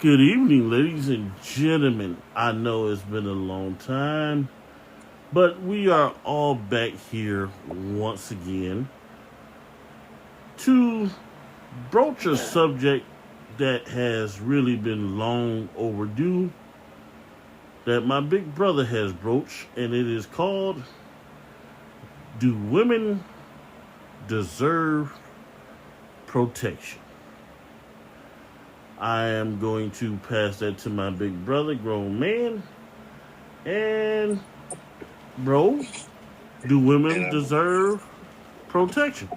Good evening, ladies and gentlemen. I know it's been a long time, but we are all back here once again to broach a subject that has really been long overdue, that my big brother has broached, and it is called Do Women Deserve Protection? I am going to pass that to my big brother, grown man. And, bro, do women deserve protection?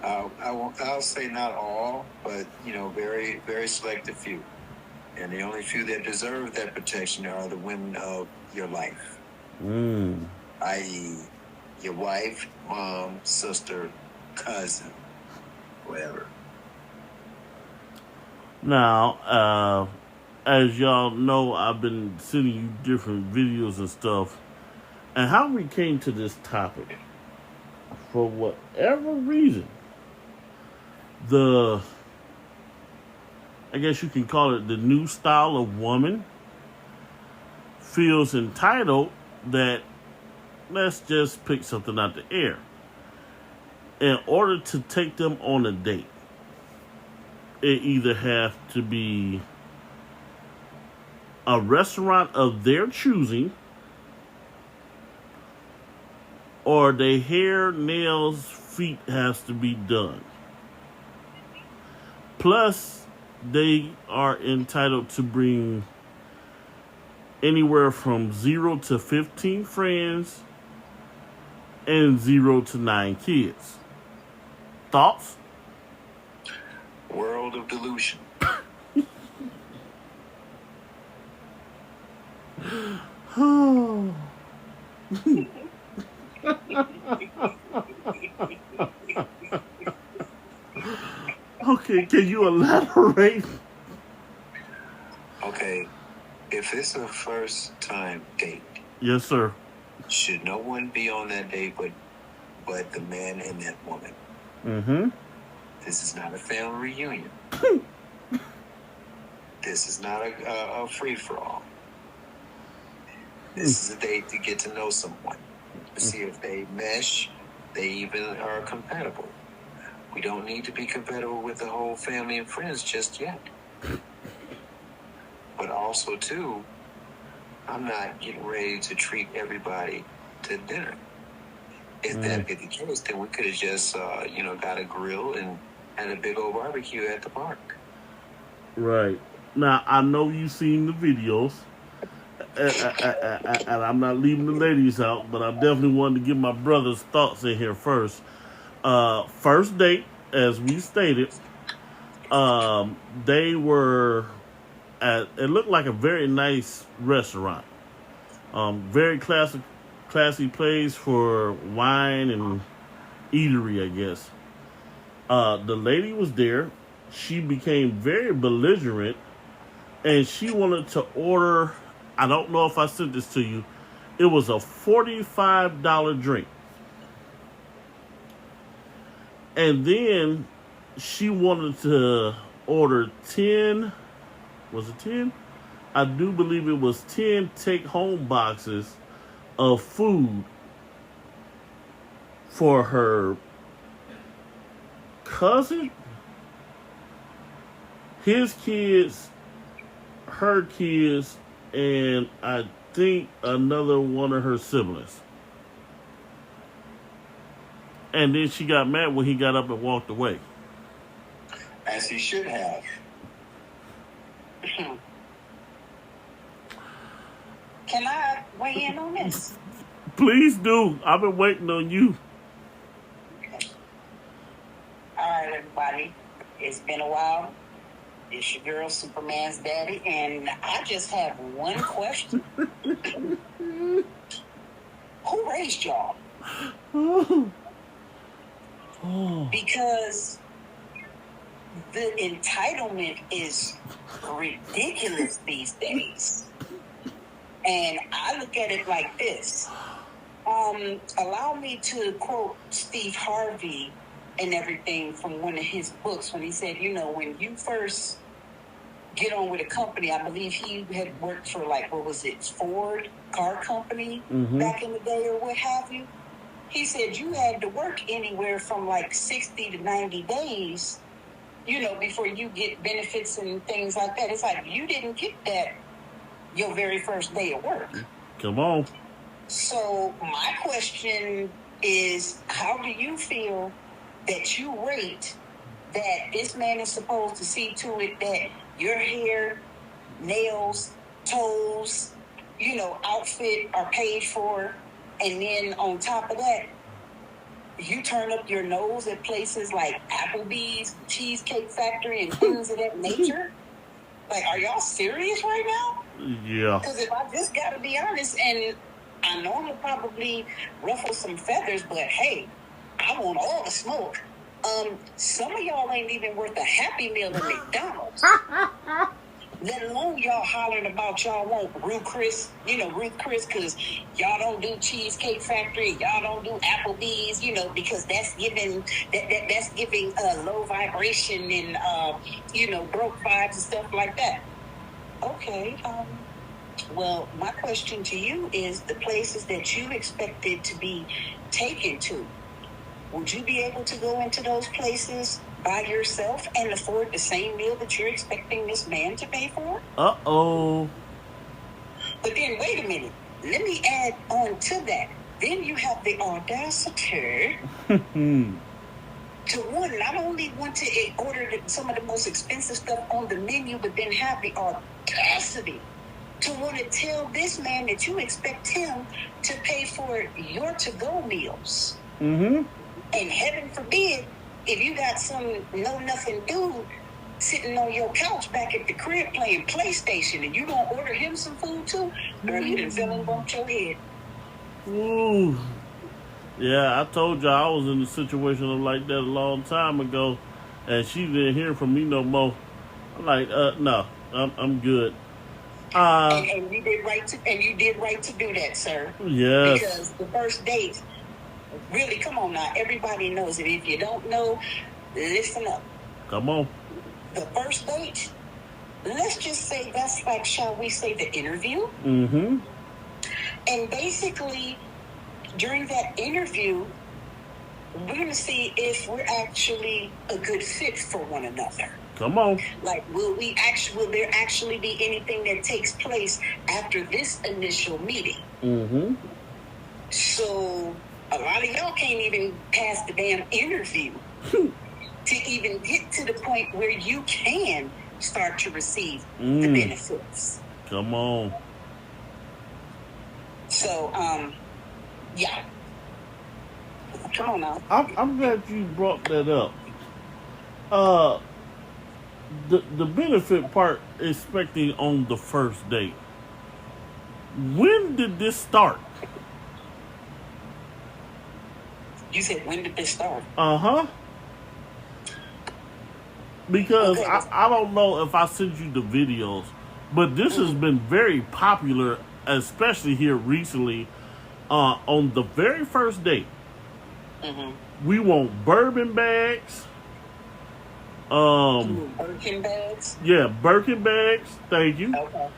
I'll say not all, but very very selective few, and the only few that deserve that protection are the women of your life, i.e., your wife, mom, sister, cousin, whatever. Now, as y'all know, I've been sending you different videos and stuff, and how we came to this topic, for whatever reason, I guess you can call it the new style of woman, feels entitled that let's just pick something out the air. In order to take them on a date, it either have to be a restaurant of their choosing, or their hair, nails, feet has to be done. Plus, they are entitled to bring anywhere from 0 to 15 friends and 0 to 9 kids. Thoughts? World of delusion. Okay, can you elaborate? Okay, if it's a first time date, yes, sir. Should no one be on that date but the man and that woman? Mm-hmm. This is not a family reunion. This is not a free-for-all. This is a date to get to know someone, to see if they mesh, they even are compatible. We don't need to be compatible with the whole family and friends just yet. But also, too, I'm not getting ready to treat everybody to dinner. If that be the case, then we could have just, got a grill and had a big old barbecue at the park. Right. Now, I know you've seen the videos, and I'm not leaving the ladies out, but I definitely wanted to give my brother's thoughts in here first. First date, as we stated, they were at, it looked like a very nice restaurant. Very classy place for wine and eatery, I guess. The lady was there. She became very belligerent, and she wanted to order, I don't know if I sent this to you, it was a $45 drink. And then she wanted to order 10, was it 10? I do believe it was 10 take-home boxes of food for her cousin, his kids, her kids, and I think another one of her siblings. And then she got mad when he got up and walked away. As he should have. Can I weigh in on this? Please do. I've been waiting on you. Okay. All right, everybody. It's been a while. It's your girl, Superman's daddy, and I just have one question. Who raised y'all? Because the entitlement is ridiculous these days. And I look at it like this. Allow me to quote Steve Harvey and everything from one of his books when he said, you know, when you first get on with a company, I believe he had worked for, like, what was it, Ford car company back in the day or what have you. He said you had to work anywhere from like 60 to 90 days, you know, before you get benefits and things like that. It's like you didn't get that your very first day of work. Come on. So my question is, how do you feel that you rate that this man is supposed to see to it that your hair, nails, toes, you know, outfit are paid for, and then on top of that, you turn up your nose at places like Applebee's, Cheesecake Factory, and things of that nature? Like, are y'all serious right now? Yeah. Because if I just got to be honest, and I know I'm going to probably ruffle some feathers, but hey, I want all the smoke. Some of y'all ain't even worth a Happy Meal at McDonald's. Let alone y'all hollering about y'all want Ruth Chris, you know, Ruth Chris, because y'all don't do Cheesecake Factory, y'all don't do Applebee's, you know, because that's giving that's giving low vibration and you know, broke vibes and stuff like that. Okay. Well, my question to you is the places that you expected to be taken to. Would you be able to go into those places by yourself and afford the same meal that you're expecting this man to pay for? Uh-oh. But then, wait a minute. Let me add on to that. Then you have the audacity to one, not only want to order some of the most expensive stuff on the menu, but then have the audacity to want to tell this man that you expect him to pay for your to-go meals. Mm-hmm. And heaven forbid, if you got some know-nothing dude sitting on your couch back at the crib playing PlayStation and you gonna order him some food too, girl, you done fell and bumped your head. Ooh. Yeah, I told you I was in a situation like that a long time ago, and she didn't hear from me no more. I'm like, no, I'm good. And you did right to do that, sir. Yes. Because the first date, really, come on now, everybody knows it. If you don't know, listen up. Come on. The first date, let's just say that's like, shall we say, the interview? Mm-hmm. And basically, during that interview, we're going to see if we're actually a good fit for one another. Come on. Like, will there actually be anything that takes place after this initial meeting? Mm-hmm. So a lot of y'all can't even pass the damn interview to even get to the point where you can start to receive the benefits. Come on. So, yeah. Come on now. I'm glad you brought that up. The benefit part, expecting on the first date. When did this start? You said, when did this start? Uh-huh. Because Okay. I don't know if I sent you the videos, but this has been very popular, especially here recently. On the very first date, we want bourbon bags. Birkin bags? Yeah, Birkin bags. Thank you. Okay.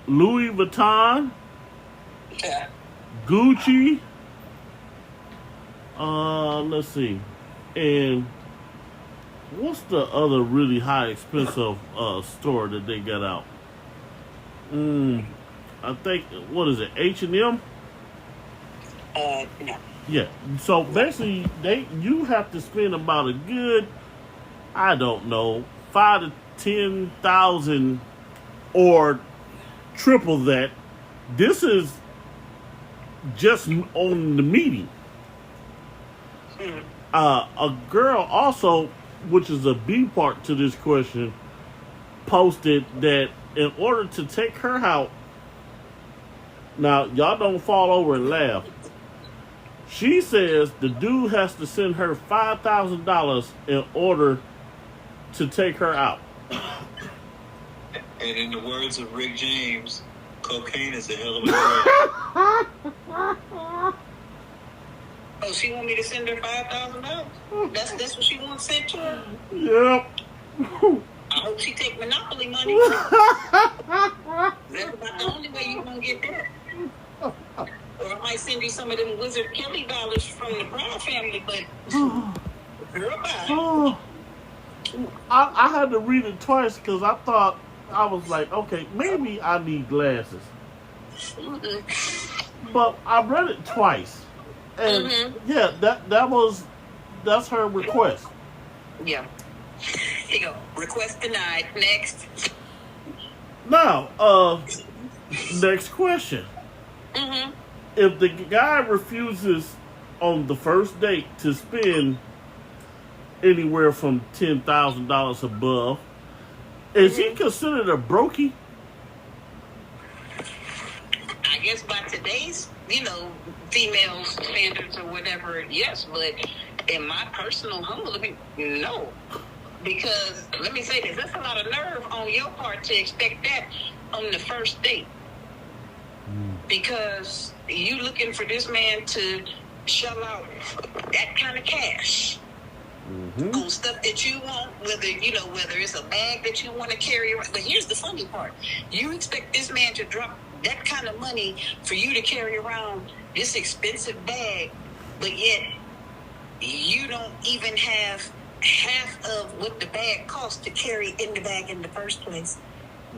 Louis Vuitton, Yeah. Gucci. Let's see. And what's the other really high expensive store that they got out? I think, what is it, H&M? No. Yeah. So basically, you have to spend about a good, I don't know, 5,000 to 10,000 or triple that. This is just on the meeting. A girl also, which is a B part to this question, posted that in order to take her out, now y'all don't fall over and laugh. She says the dude has to send her $5,000 in order to take her out. And in the words of Rick James, cocaine is a hell of a drug. Oh, she want me to send her $5,000? That's what she wants sent to her? Yep. I hope she take Monopoly money. That's about the only way you gonna get that. Or I might send you some of them Wizard Kelly dollars from the Brown family, but girl, bye. I had to read it twice because I thought, I was like, okay, maybe I need glasses. But I read it twice. And yeah, that's her request. Yeah. Here you go. Request denied. Next. Now, next question. If the guy refuses on the first date to spend anywhere from $10,000 above, is he considered a brokey? I guess by today's, female standards or whatever, yes, but in my personal humble opinion, no. Because, let me say this, that's a lot of nerve on your part to expect that on the first date. Because you looking for this man to shell out that kind of cash on stuff that you want, whether it's a bag that you want to carry around. But here's the funny part. You expect this man to drop that kind of money for you to carry around this expensive bag, but yet you don't even have half of what the bag costs to carry in the bag in the first place.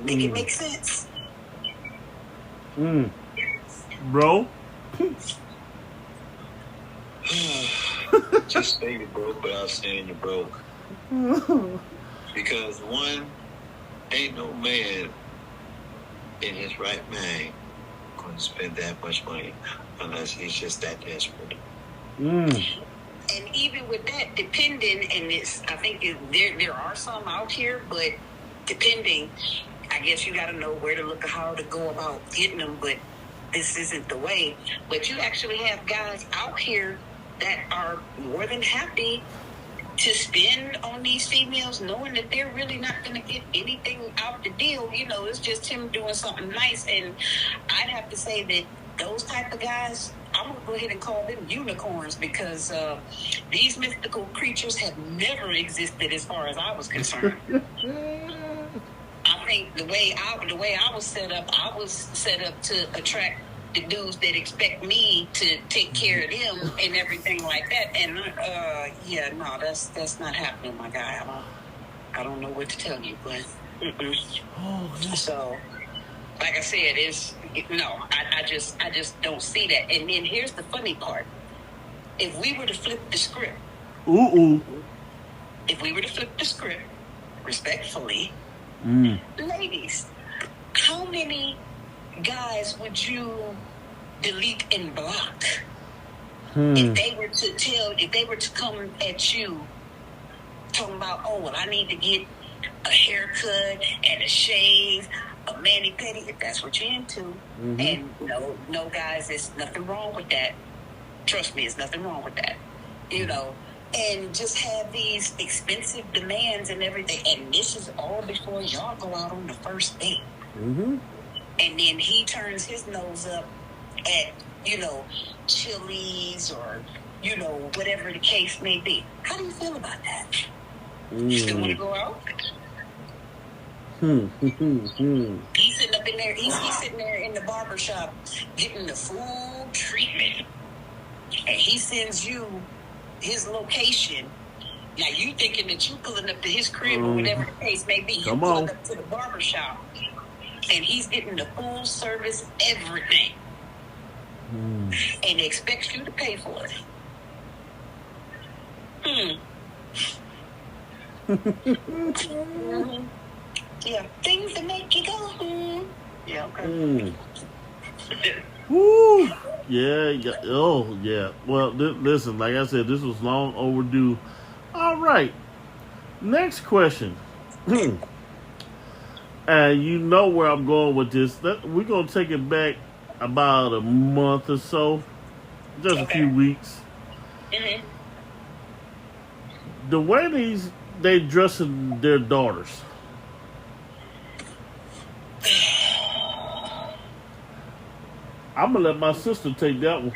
Make it make sense. Bro? Just say you're broke without saying you're broke. Because one, ain't no man in his right mind going to spend that much money unless he's just that desperate. And even with that, depending, and I think there are some out here, but depending, I guess you got to know where to look or how to go about getting them, but this isn't the way. But you actually have guys out here that are more than happy to spend on these females, knowing that they're really not going to get anything out the deal. It's just him doing something nice. And I'd have to say that those type of guys, I'm going to go ahead and call them unicorns, because these mystical creatures have never existed as far as I was concerned. I think the way I was set up to attract the dudes that expect me to take care of them and everything like that. And that's not happening, my guy. I don't know what to tell you, but so, like I said, I just don't see that. And then here's the funny part: if we were to flip the script, respectfully, ladies, how many guys would you delete and block if they were to come at you talking about, oh, well, I need to get a haircut and a shave, a mani-pedi, if that's what you're into. And no, guys, there's nothing wrong with that. Trust me, there's nothing wrong with that. And just have these expensive demands and everything. And this is all before y'all go out on the first date. And then he turns his nose up at, Chili's or, whatever the case may be. How do you feel about that? You still want to go out? He's sitting up in there. He's sitting there in the barbershop getting the full treatment. And he sends you his location. Now you thinking that you pulling up to his crib or whatever the case may be. You pulling up to the barbershop. And he's getting the full service, everything. And expects you to pay for it. Yeah, things that make you go, Yeah, okay. Woo! Yeah. Oh, yeah. Well, listen, like I said, this was long overdue. All right. Next question. And you know where I'm going with this. We're going to take it back about a month or so. Just a few weeks. The way they dressing their daughters. I'm going to let my sister take that one.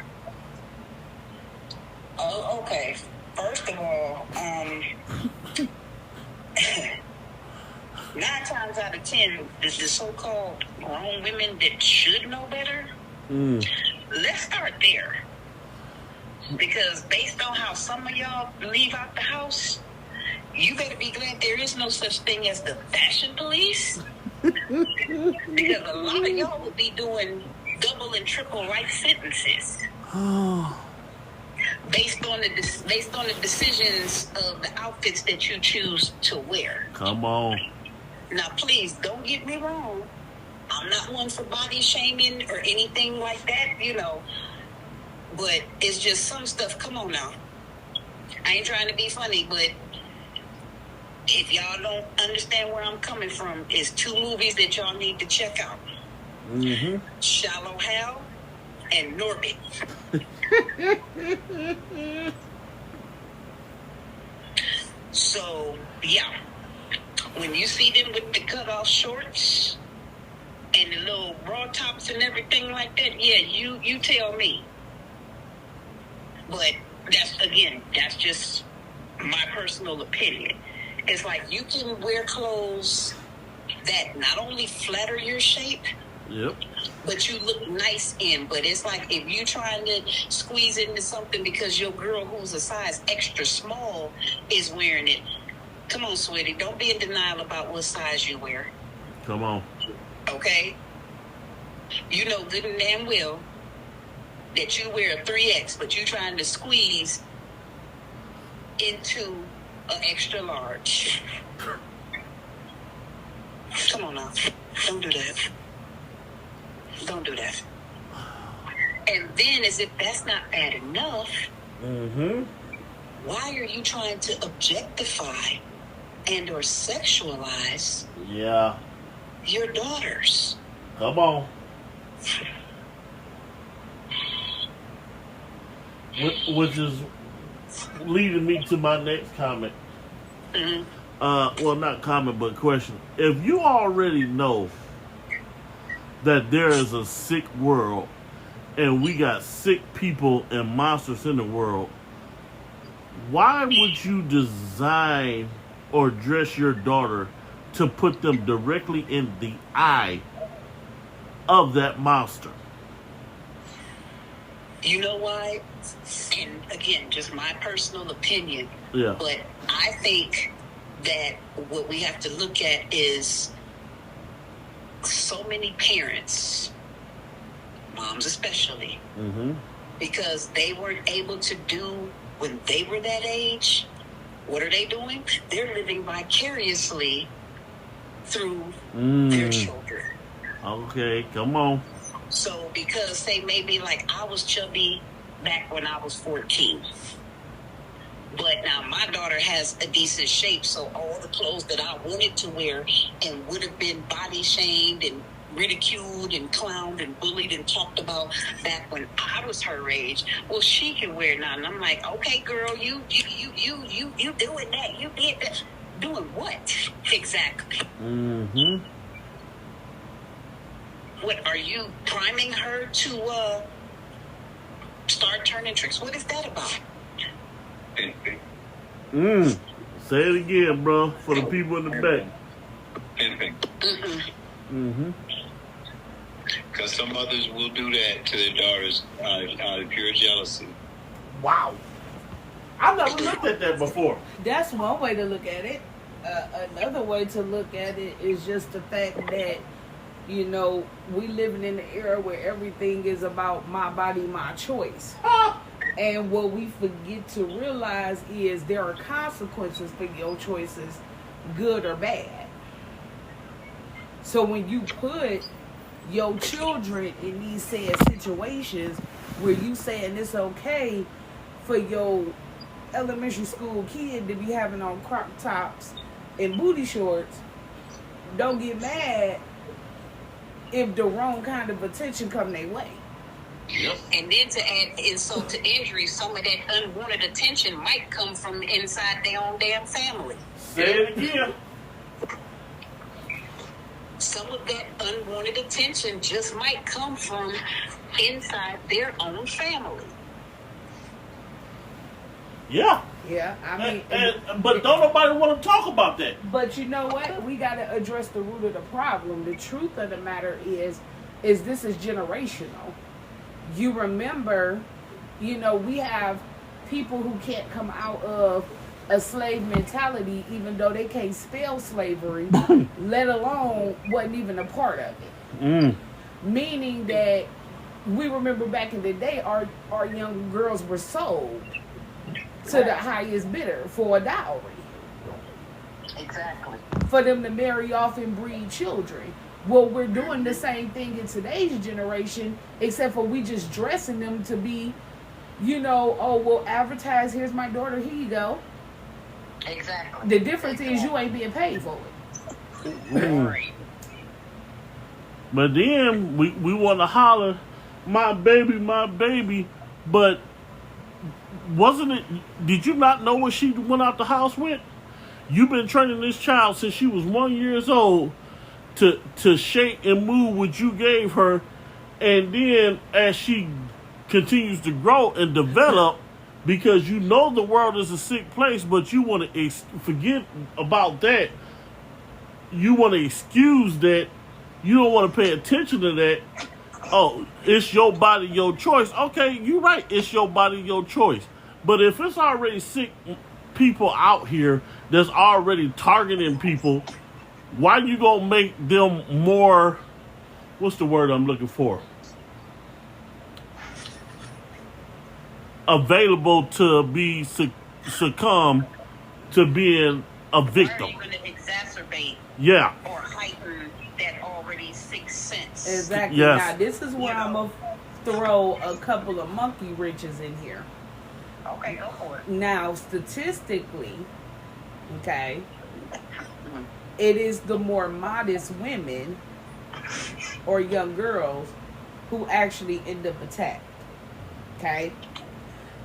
9 times out of 10, the so-called grown women that should know better, let's start there. Because based on how some of y'all leave out the house, you better be glad there is no such thing as the fashion police. Because a lot of y'all will be doing double and triple life sentences. Based on the decisions of the outfits that you choose to wear. Come on. Now, please don't get me wrong. I'm not one for body shaming or anything like that, you know. But it's just some stuff. Come on now. I ain't trying to be funny, but if y'all don't understand where I'm coming from, it's 2 movies that y'all need to check out. Shallow Hal and Norbit. So, yeah. When you see them with the cutoff shorts and the little bra tops and everything like that, yeah, you tell me. But that's just my personal opinion. It's like you can wear clothes that not only flatter your shape, but you look nice in. But it's like if you trying to squeeze into something because your girl who's a size extra small is wearing it. Come on, sweetie. Don't be in denial about what size you wear. Come on. Okay? You know good and damn well that you wear a 3X, but you trying to squeeze into an extra large. Come on now. Don't do that. Don't do that. And then, as if that's not bad enough, why are you trying to objectify and or sexualize your daughters? Come on. Which is leading me to my next comment. Well, not comment, but question. If you already know that there is a sick world and we got sick people and monsters in the world, why would you design or dress your daughter to put them directly in the eye of that monster? You know why? And again, just my personal opinion. Yeah. But I think that what we have to look at is so many parents, moms especially, because they weren't able to do when they were that age. What are they doing? They're living vicariously through their children. Okay, come on. So because say maybe like I was chubby back when I was 14. But now my daughter has a decent shape, so all the clothes that I wanted to wear and would have been body shamed and ridiculed and clowned and bullied and talked about back when I was her age, well, she can wear now. And I'm like, okay, girl, you doing that? You did that? Doing what exactly? What are you priming her to start turning tricks? What is that about? Say it again, bro, for the people in the back. Because some mothers will do that to their daughters out of pure jealousy. Wow. I've never looked at that before. That's one way to look at it. Another way to look at it is just the fact that, you know, we living in an era where everything is about my body, my choice. And what we forget to realize is there are consequences for your choices, good or bad. So when you put your children in these sad situations where you saying it's okay for your elementary school kid to be having on crop tops and booty shorts, don't get mad if the wrong kind of attention come their way. Yep. And then to add insult to injury, some of that unwanted attention might come from inside their own damn family. Say it again. Some of that unwanted attention just might come from inside their own family. Yeah. Yeah, I mean, but don't nobody want to talk about that. But you know what? We got to address the root of the problem. The truth of the matter is this is generational. You remember, we have people who can't come out of a slave mentality, even though they can't spell slavery, let alone wasn't even a part of it. Meaning that we remember back in the day, our young girls were sold to the highest bidder for a dowry. Exactly. For them to marry off and breed children. Well, we're doing the same thing in today's generation, except for we just dressing them to be, we'll advertise, here's my daughter, here you go. Exactly. The difference is you ain't being paid for it. Right. But then we want to holler, my baby, but wasn't it, did you not know what she went out the house with? You've been training this child since she was 1 year old to shake and move what you gave her, and then as she continues to grow and develop, because you know the world is a sick place, but you want to forget about that. You want to excuse that. You don't want to pay attention to that. Oh, it's your body, your choice. Okay, you're right. It's your body, your choice. But if it's already sick people out here that's already targeting people, why you gonna make them more, what's the word I'm looking for? Available to be succumb to being a victim. Why are you going to exacerbate or heighten that already sixth sense? Exactly. Yes. Now, this is where I'm going to throw a couple of monkey wrenches in here. Okay, go for it. Now, statistically, okay, it is the more modest women or young girls who actually end up attacked. Okay?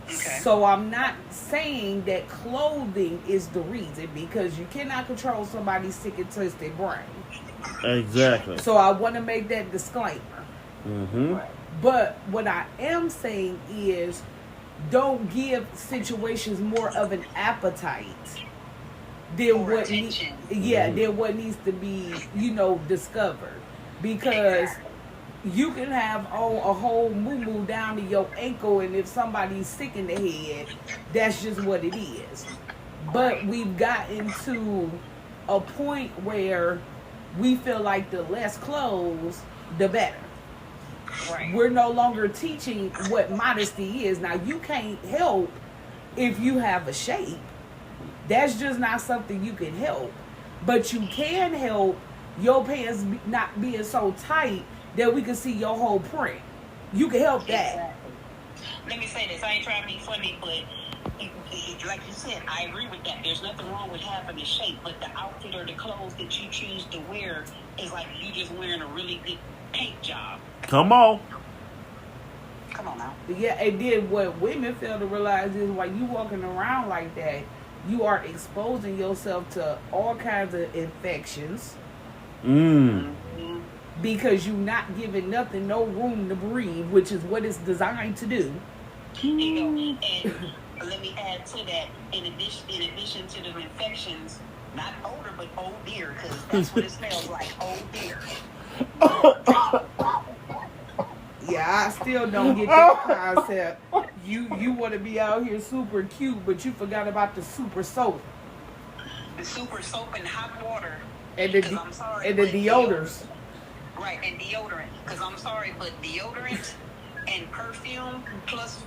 So I'm not saying that clothing is the reason, because you cannot control somebody's sick and twisted brain. Exactly. So I want to make that disclaimer. Mm-hmm. But what I am saying is, don't give situations more of an appetite than what than what needs to be, discovered. Because you can have a whole moo-moo down to your ankle, and if somebody's sick in the head, that's just what it is. But we've gotten to a point where we feel like the less clothes, the better. Right. We're no longer teaching what modesty is. Now, you can't help if you have a shape. That's just not something you can help. But you can help your pants not being so tight that we can see your whole print. You can help that. Exactly. Let me say this. I ain't trying to be funny, but like you said, I agree with that. There's nothing wrong with having a shape, but the outfit or the clothes that you choose to wear is like you just wearing a really good paint job. Come on. Come on now. Yeah, and then what women fail to realize is, while you walking around like that, you are exposing yourself to all kinds of infections. Because you're not giving nothing no room to breathe, which is what it's designed to do. And let me add to that, in addition to the infections, not odor, but oh dear, because that's what it smells like, oh dear. Yeah, I still don't get that concept. You want to be out here super cute, but you forgot about the super soap. The super soap and hot water. And the deodors. Right, and deodorant. Because I'm sorry, but deodorant and perfume plus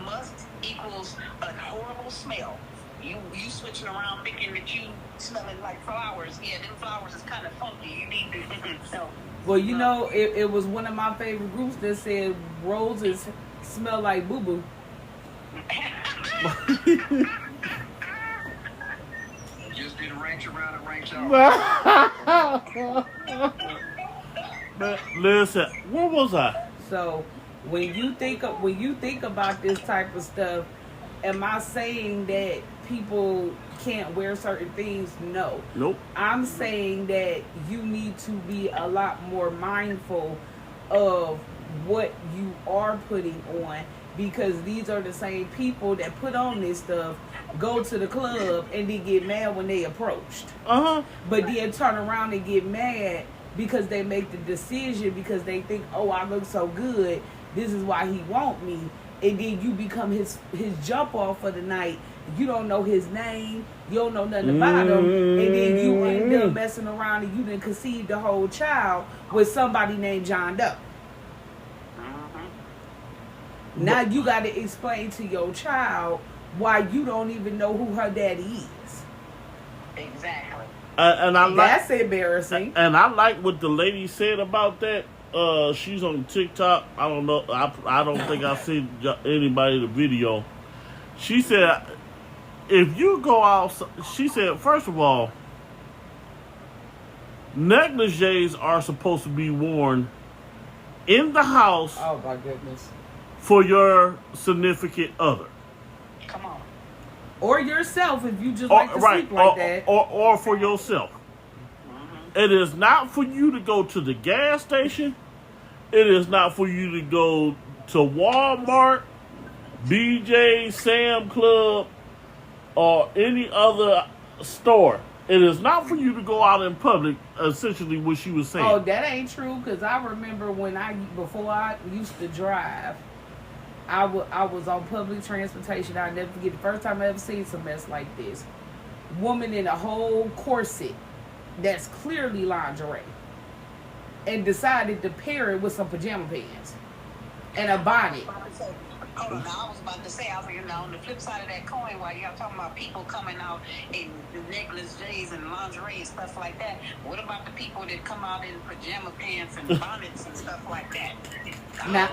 must equals a horrible smell. You switching around thinking that you smelling like flowers. Yeah, them flowers is kind of funky. You need to so. Well, it was one of my favorite groups that said roses smell like boo-boo. Just did a ranch around and ranch out. But listen, where was I? So when you think about this type of stuff, am I saying that people can't wear certain things? No. Nope. I'm saying that you need to be a lot more mindful of what you are putting on, because these are the same people that put on this stuff, go to the club, and then get mad when they approached. But then turn around and get mad because they make the decision because they think, oh, I look so good, this is why he want me. And then you become his jump off for the night. You don't know his name. You don't know nothing about him. And then you end up messing around and you done conceived the whole child with somebody named John Doe. Now you got to explain to your child why you don't even know who her daddy is. Exactly. That's embarrassing. And I like what the lady said about that. She's on TikTok. I don't know. I don't think I've seen anybody the video. She said, if you go out, she said, first of all, negligees are supposed to be worn in the house. Oh my goodness. For your significant other. Come on. Or yourself if you just like to sleep like that. Or for yourself. It is not for you to go to the gas station. It is not for you to go to Walmart, BJ, Sam Club, or any other store. It is not for you to go out in public, essentially what she was saying. Oh, that ain't true, because I remember before I used to drive, I was on public transportation. I'll never forget the first time I ever seen some mess like this. Woman in a whole corset that's clearly lingerie and decided to pair it with some pajama pants and a bonnet. Hold on, I was about to say, on the flip side of that coin, while y'all talking about people coming out in negligees and lingerie and stuff like that, what about the people that come out in pajama pants and bonnets and stuff like that? Now,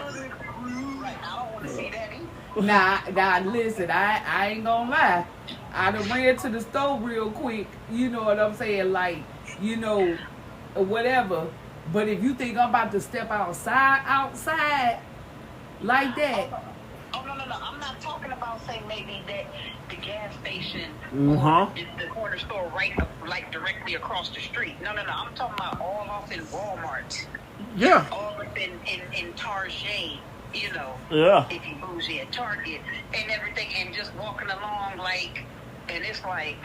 right, I don't want to see that either. Now, listen, I ain't gonna lie. I done ran to the store real quick, you know what I'm saying, like, you know, whatever. But if you think I'm about to step outside like that. Oh, no. I'm not talking about, say, maybe that the gas station Uh-huh. or the corner store right up, like directly across the street. No. I'm talking about all off in Walmart. Yeah. All up in Target, you know. Yeah. If you bougie at Target and everything, and just walking along like, and it's like,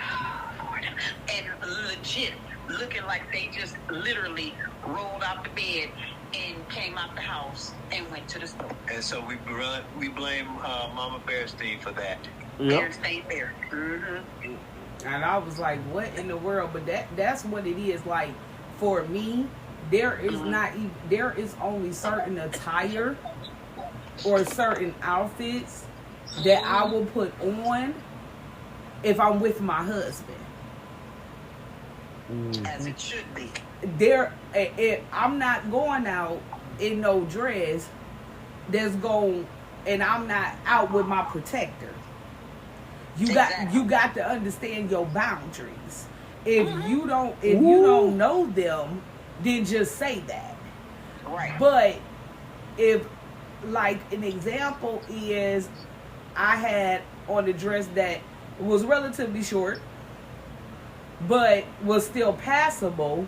and legit looking like they just literally rolled out the bed and came out the house and went to the store. And so we blame Mama Bearstein for that. Yep. Bearstein Bear. Mm-hmm. And I was like, what in the world? But that's what it is. Like, for me, there is only certain attire or certain outfits that I will put on if I'm with my husband. As it should be. I'm not going out in no dress and I'm not out with my protector. You got to understand your boundaries. If you don't know them, then just say that. Right. But if, like, an example is, I had on a dress that was relatively short, but was still passable,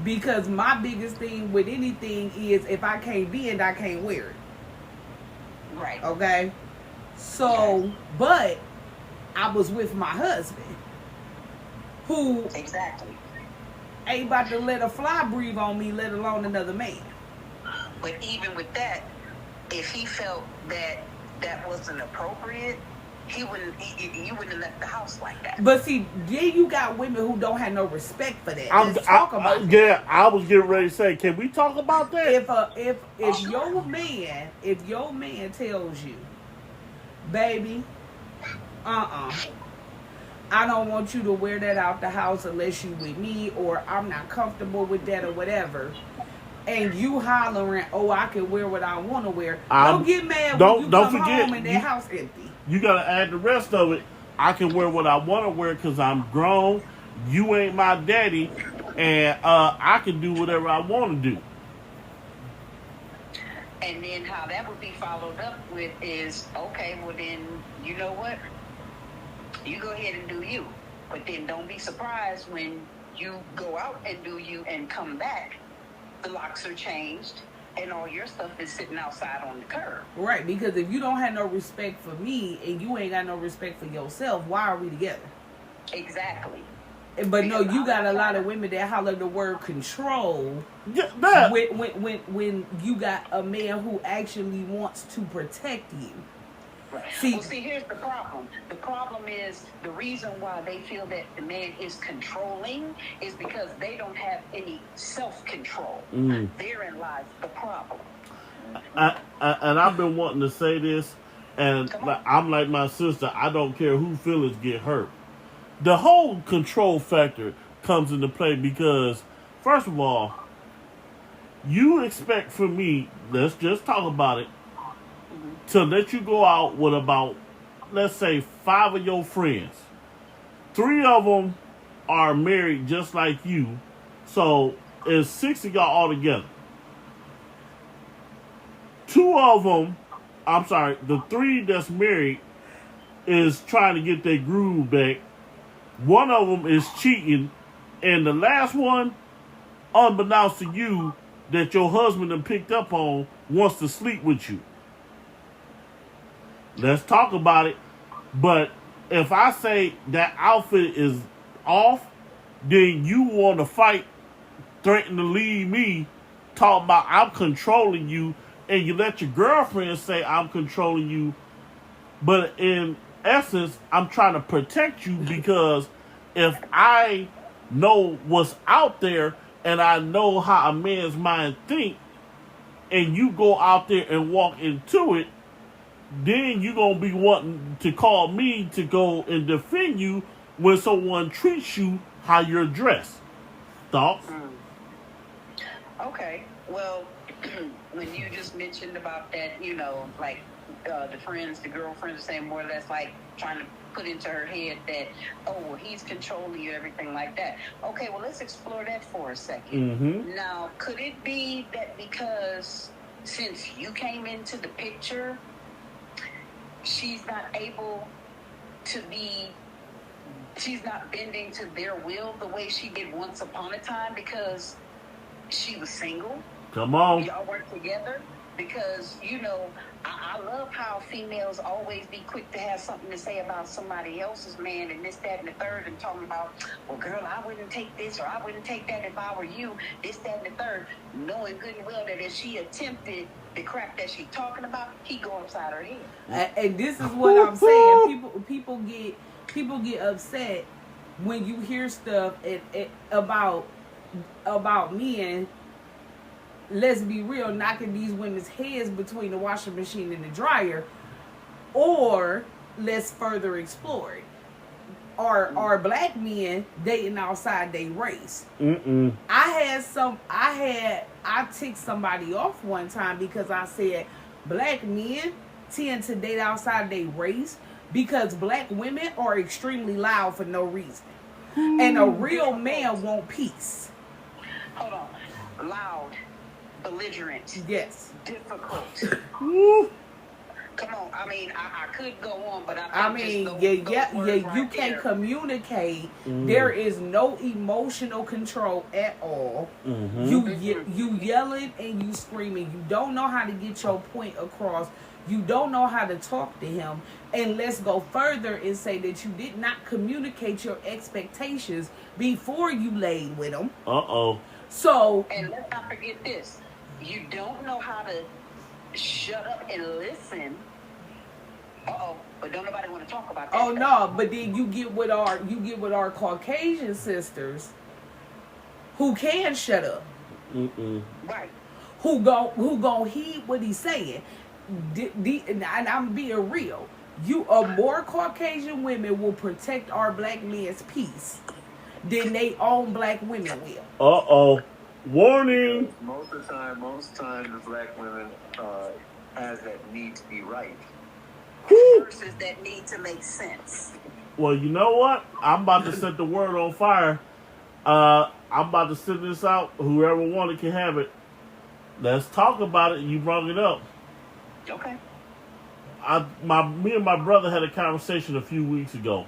because my biggest thing with anything is, if I can't be it, I can't wear it. Right. Okay? So, but I was with my husband, who exactly ain't about to let a fly breathe on me, let alone another man. But even with that, if he felt that wasn't appropriate, you wouldn't have left the house like that. But see, then you got women who don't have no respect for that. Let's talk about that. Yeah, I was getting ready to say, can we talk about that? If your man tells you, baby, I don't want you to wear that out the house unless you with me, or I'm not comfortable with that, or whatever, and you hollering, oh, I can wear what I want to wear, don't get mad when you come home and that house empty. You got to add the rest of it. I can wear what I want to wear because I'm grown. You ain't my daddy. And I can do whatever I want to do. And then how that would be followed up with is, okay, well then, you know what? You go ahead and do you. But then don't be surprised when you go out and do you and come back, the locks are changed and all your stuff is sitting outside on the curb. Right, because if you don't have no respect for me and you ain't got no respect for yourself, why are we together? Exactly. But no, you got a lot of women that holler the word control. Yeah, that. When you got a man who actually wants to protect you. Right. See, here's the problem. The problem is the reason why they feel that the man is controlling is because they don't have any self-control. Therein lies the problem. And I've been wanting to say this, and I'm like my sister. I don't care who feelings get hurt. The whole control factor comes into play because, first of all, you expect from me, let's just talk about it, to let you go out with about, let's say, 5 of your friends. 3 of them are married just like you, so it's 6 of y'all all together. 2 of them, the 3 that's married is trying to get their groove back. 1 of them is cheating, and the last one, unbeknownst to you, that your husband done picked up on, wants to sleep with you. Let's talk about it. But if I say that outfit is off, then you want to fight, threaten to leave me, talk about I'm controlling you, and you let your girlfriend say I'm controlling you. But in essence, I'm trying to protect you because if I know what's out there and I know how a man's mind thinks, and you go out there and walk into it, then you're going to be wanting to call me to go and defend you when someone treats you how you're dressed. Thoughts? Okay. Well, when you just mentioned about that, like the girlfriends are saying more or less like trying to put into her head that, oh, he's controlling you, everything like that. Okay, well, let's explore that for a second. Now, could it be that because since you came into the picture, she's not bending to their will the way she did once upon a time because she was single? Come on. Y'all work together? Because, I love how females always be quick to have something to say about somebody else's man and this, that, and the third, and talking about, well, girl, I wouldn't take this or I wouldn't take that if I were you, this, that, and the third, knowing good and well that if she attempted the crap that she's talking about, he go upside her head. And this is what I'm saying. People get upset when you hear stuff about men. Let's be real, knocking these women's heads between the washing machine and the dryer, or let's further explore it. Are black men dating outside their race? I ticked somebody off one time because I said black men tend to date outside their race because black women are extremely loud for no reason, and a real man want peace. Hold on, loud. Belligerent. Yes. Difficult. Come on. I mean, I could go on, but you can't communicate. There is no emotional control at all. You yelling and you screaming. You don't know how to get your point across. You don't know how to talk to him. And let's go further and say that you did not communicate your expectations before you laid with him. So, and let's not forget this. You don't know how to shut up and listen. But don't nobody want to talk about that. Oh no, but then you get with our Caucasian sisters who can shut up. Right. Who gon' heed what he's saying. And I'm being real. More Caucasian women will protect our black men's peace than they own black women will. Warning. Most of the time, the black women has that need to be right. Versus that need to make sense. Well, you know what? I'm about to set the word on fire. I'm about to send this out. Whoever wanted can have it. Let's talk about it. You brought it up. Okay. Me and my brother had a conversation a few weeks ago.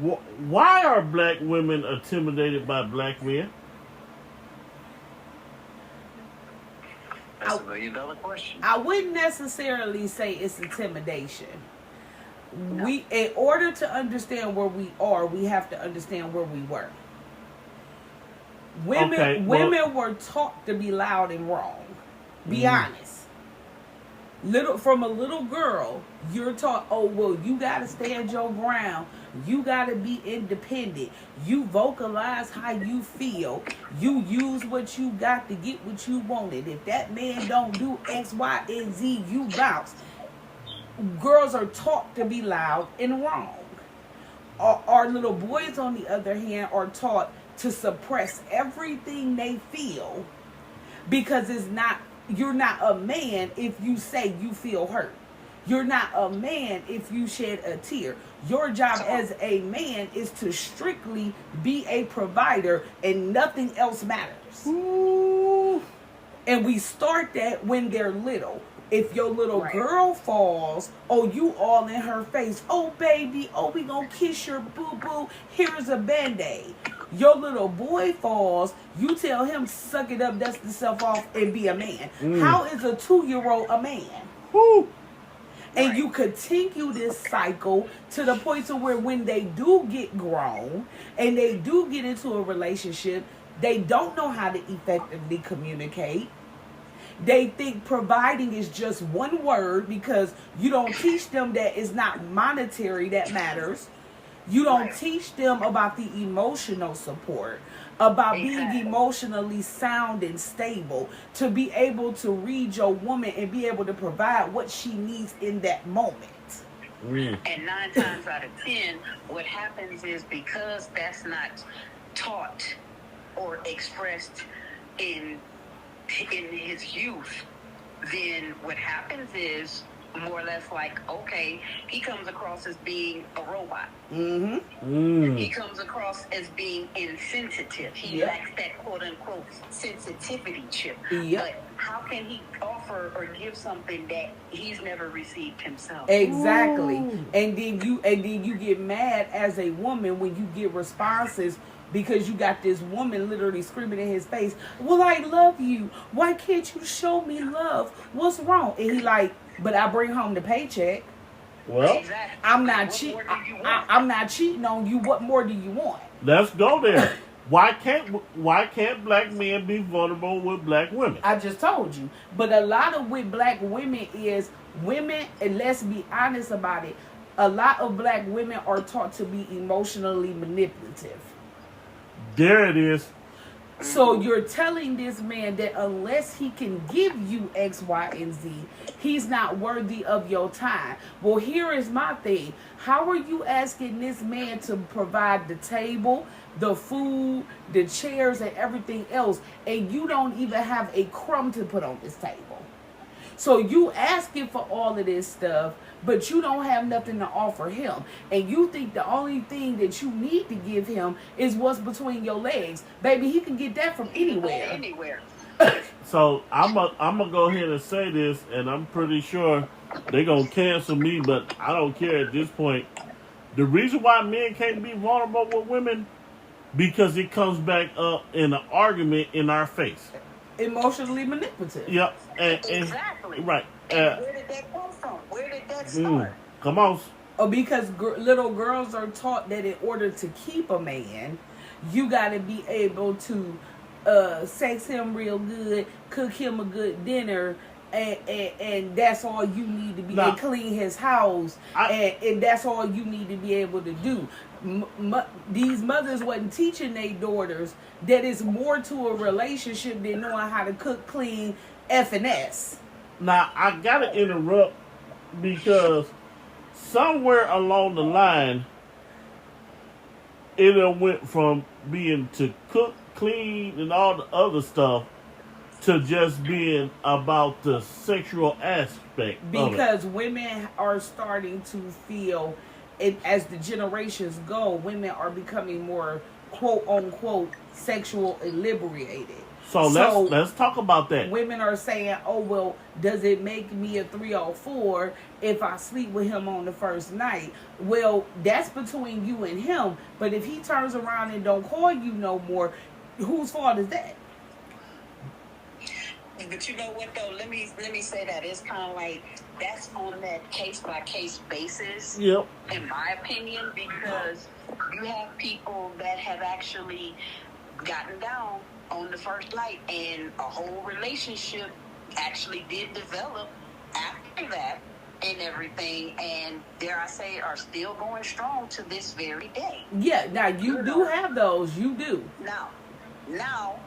Why are black women intimidated by black men? That's $1 million question. I wouldn't necessarily say it's intimidation. In order to understand where we are, we have to understand where we were. Women were taught to be loud and wrong. Be honest. From a little girl, you're taught, oh, well, you got to stand your ground. You got to be independent. You vocalize how you feel. You use what you got to get what you wanted. If that man don't do X, Y, and Z, you bounce. Girls are taught to be loud and wrong. Our little boys, on the other hand, are taught to suppress everything they feel because you're not a man if you say you feel hurt. You're not a man if you shed a tear. Your job as a man is to strictly be a provider and nothing else matters. Ooh. And we start that when they're little. If your little girl falls, oh, you all in her face. Oh, baby. Oh, we gonna kiss your boo-boo. Here's a Band-Aid. Your little boy falls, you tell him, suck it up, dust yourself off, and be a man. How is a 2-year-old a man? Woo. And you continue this cycle to the point to where when they do get grown and they do get into a relationship, they don't know how to effectively communicate. They think providing is just one word because you don't teach them that it's not monetary that matters. You don't teach them about the emotional support, about being emotionally sound and stable, to be able to read your woman and be able to provide what she needs in that moment. And 9 times out of 10, what happens is because that's not taught or expressed in his youth, then what happens is more or less like, okay, he comes across as being a robot. He comes across as being insensitive. He lacks that quote-unquote sensitivity chip. But how can he offer or give something that he's never received himself? Exactly. And then you get mad as a woman when you get responses because you got this woman literally screaming in his face, well, I love you. Why can't you show me love? What's wrong? And he like, but I bring home the paycheck. Well, I'm not cheating. I'm not cheating on you. What more do you want? Let's go there. Why can't black men be vulnerable with black women? I just told you. But a lot of with black women is women, and let's be honest about it, a lot of black women are taught to be emotionally manipulative. There it is. So you're telling this man that unless he can give you X, Y, and Z, he's not worthy of your time. Well, here is my thing. How are you asking this man to provide the table, the food, the chairs, and everything else, and you don't even have a crumb to put on this table? So you asking for all of this stuff, but you don't have nothing to offer him. And you think the only thing that you need to give him is what's between your legs. Baby, he can get that from anywhere. So I'm gonna go ahead and say this, and I'm pretty sure they're gonna cancel me, but I don't care at this point. The reason why men can't be vulnerable with women, because it comes back up in an argument in our face. Emotionally manipulative. Yep. Exactly. Right. And where did that come from? Where did that start? Come on. Oh, because little girls are taught that in order to keep a man, you got to be able to sex him real good, cook him a good dinner, and that's all you need to be able to clean his house, and that's all you need to be able to do. These mothers wasn't teaching their daughters that it's more to a relationship than knowing how to cook, clean, F&S. Now, I got to interrupt because somewhere along the line, it went from being to cook, clean, and all the other stuff to just being about the sexual aspect because women are starting to feel it, as the generations go, women are becoming more quote unquote sexual liberated. So let's talk about that. Women are saying, oh, well, does it make me a 304 if I sleep with him on the first night? Well, that's between you and him. But if he turns around and don't call you no more, whose fault is that? But you know what though? Let me say that it's kind of like that's on that case by case basis. Yep. In my opinion, because you have people that have actually gotten down on the first night, and a whole relationship actually did develop after that and everything, and dare I say, are still going strong to this very day. Yeah, now you do have those. You do. Now,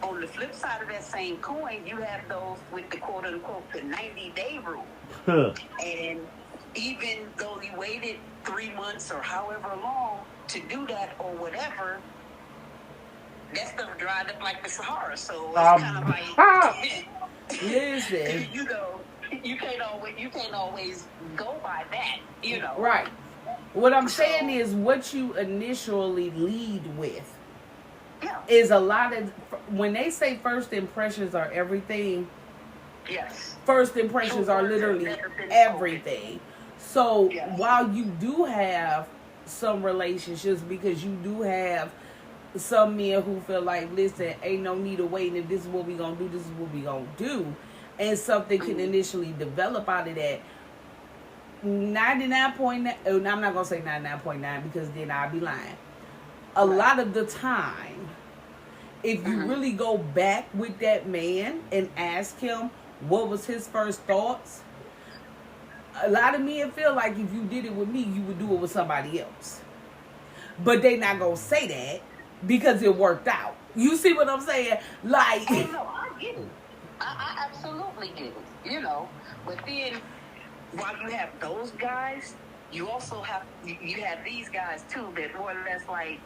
on the flip side of that same coin, you have those with the quote unquote the 90-day rule. And even though you waited 3 months or however long to do that or whatever, that stuff dried up like the Sahara. So it's kind of like, listen, you know, you can't always go by that, you know. Right. What I'm saying is what you initially lead with. Yeah. Is a lot of, when they say first impressions are everything. Yes. First impressions are literally everything. So while you do have some relationships, because you do have some men who feel like, listen, ain't no need of waiting. If this is what we gonna do, this is what we gonna do, and something can initially develop out of that. 99.9. I'm not gonna say 99.9 because then I'll be lying. A lot of the time, if you really go back with that man and ask him what was his first thoughts, a lot of men feel like if you did it with me, you would do it with somebody else. But they not gonna say that because it worked out. You see what I'm saying? Like, oh, no, I get it. I absolutely get it. You know, but then while you have those guys, you also have these guys too that more or less like,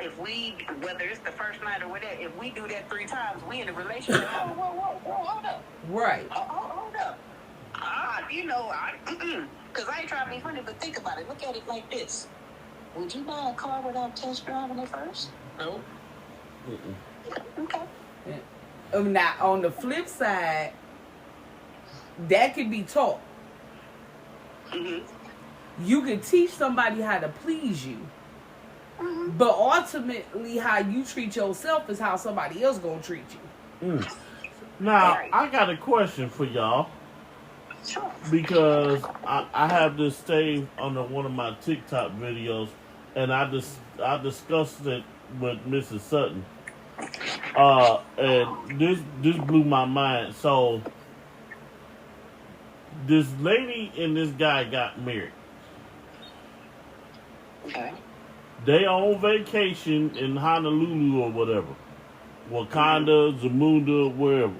if we, whether it's the first night or whatever, if we do that 3 times, we in a relationship. Whoa, hold up. right. Hold up. You know, because I ain't trying to be funny, but think about it. Look at it like this. Would you buy a car without test driving it first? No. Okay. Now, on the flip side, that can be taught. You can teach somebody how to please you. But ultimately, how you treat yourself is how somebody else gonna treat you. Now, I got a question for y'all. Sure. Because I have this saved under one of my TikTok videos, and I discussed it with Mrs. Sutton. And this blew my mind. So, this lady and this guy got married. Okay. They on vacation in Honolulu or whatever. Wakanda, Zamunda, wherever.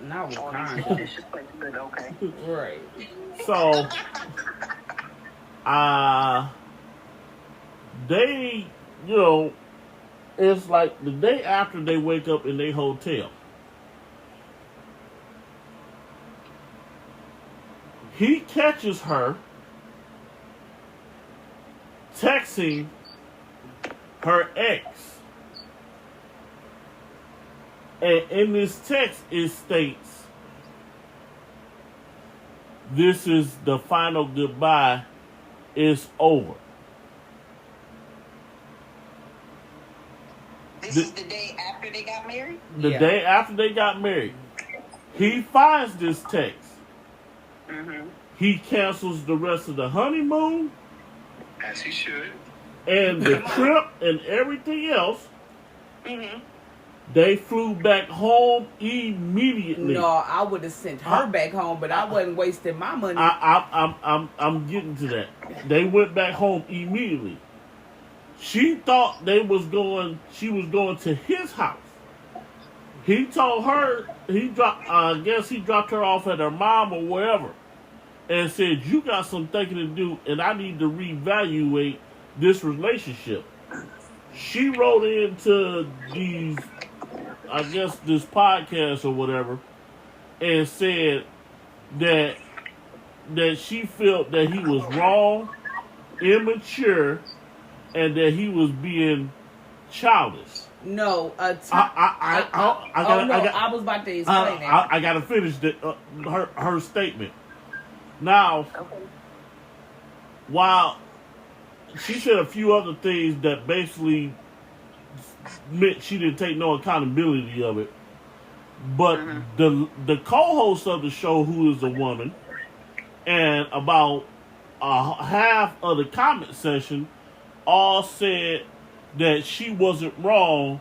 Not Wakanda. Okay. Right. So, they, you know, it's like the day after they wake up in their hotel. He catches her texting her ex. And in this text, it states, "This is the final goodbye. It's over." This is the day after they got married? The day after they got married. He finds this text. He cancels the rest of the honeymoon. As he should. And the trip and everything else. They flew back home immediately. No, I would have sent her back home, but I wasn't wasting my money. I'm getting to that. They went back home immediately. She thought she was going to his house. He told her I guess he dropped her off at her mom or wherever, and said, "You got some thinking to do, and I need to reevaluate this relationship." She wrote into this podcast or whatever, and said that she felt that he was wrong, immature, and that he was being childish. No, I was about to explain that. I gotta finish her statement. Now, while she said a few other things that basically meant she didn't take no accountability of it, But the co-host of the show, who is a woman, and about half of the comment section all said that she wasn't wrong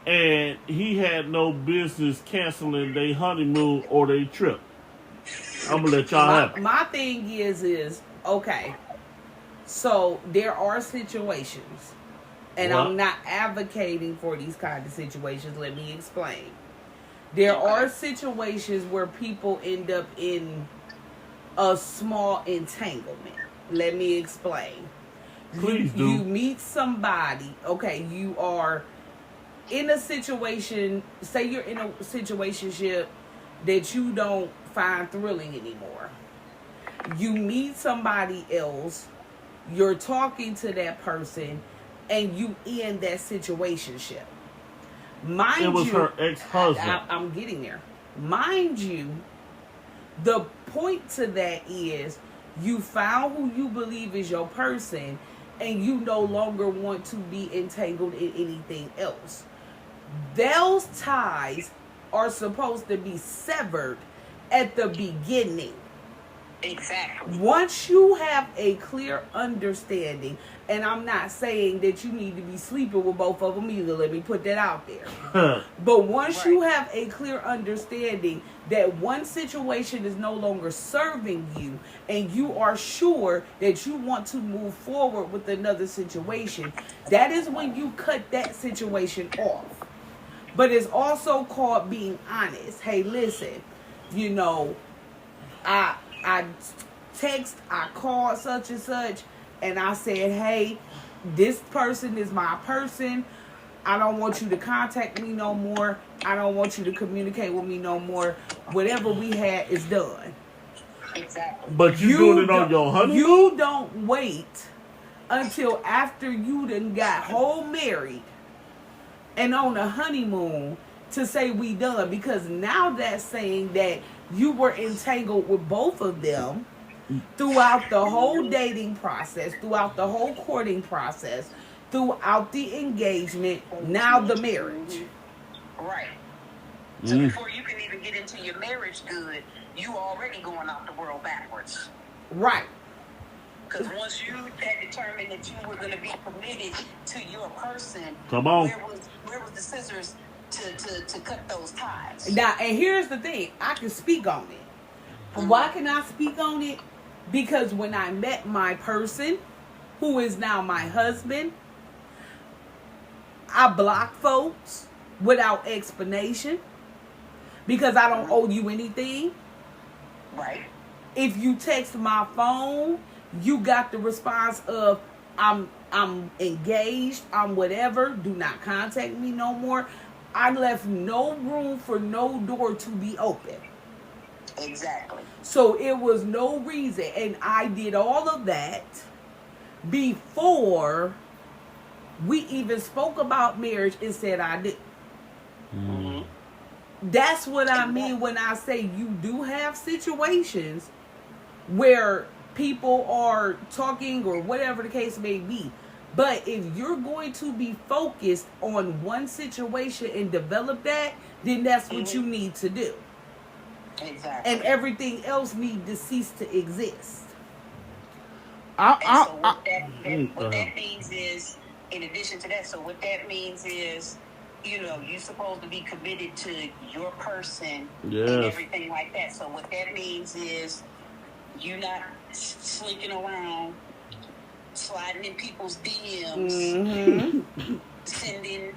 and he had no business canceling their honeymoon or their trip. I'm gonna let y'all have it. My thing is okay. So there are situations, and What? I'm not advocating for these kind of situations. Let me explain. There are situations where people end up in a small entanglement. Let me explain. Please do. You meet somebody, okay, you are in a situation, say you're in a situationship that you don't find thrilling anymore. You meet somebody else, you're talking to that person, and you end that situationship. Mind It was you, her ex-husband. I'm getting there. Mind you, the point to that is you found who you believe is your person, and you no longer want to be entangled in anything else. Those ties are supposed to be severed at the beginning. Exactly. Once you have a clear understanding, and I'm not saying that you need to be sleeping with both of them either, let me put that out there. But once you have a clear understanding that one situation is no longer serving you, and you are sure that you want to move forward with another situation, that is when you cut that situation off. But it's also called being honest. Hey, listen, you know, I text, I called such and such, and I said, hey, this person is my person. I don't want you to contact me no more. I don't want you to communicate with me no more. Whatever we had is done. Exactly. But you doing it on your honeymoon? You don't wait until after you done got whole married and on a honeymoon to say we done, because now that's saying that you were entangled with both of them throughout the whole dating process, throughout the whole courting process, throughout the engagement, now the marriage. Right. So before you can even get into your marriage good, you already going out the world backwards. Right. Because once you had determined that you were going to be committed to your person, Come on. Where was the scissors to cut those ties? Now, and here's the thing. I can speak on it. Why can I speak on it? Because when I met my person, who is now my husband, I block folks without explanation because I don't owe you anything. Right. If you text my phone, you got the response of I'm engaged, I'm whatever, do not contact me no more. I left no room for no door to be open. Exactly. So it was no reason, and I did all of that before we even spoke about marriage and said I did. Mm-hmm. That's what I mean when I say you do have situations where people are talking or whatever the case may be. But if you're going to be focused on one situation and develop that, then that's what you need to do. Exactly. And everything else needs to cease to exist. What that means is, in addition to that, so what that means is, you know, you're supposed to be committed to your person and everything like that. So what that means is you're not slinking around, sliding in people's DMs, sending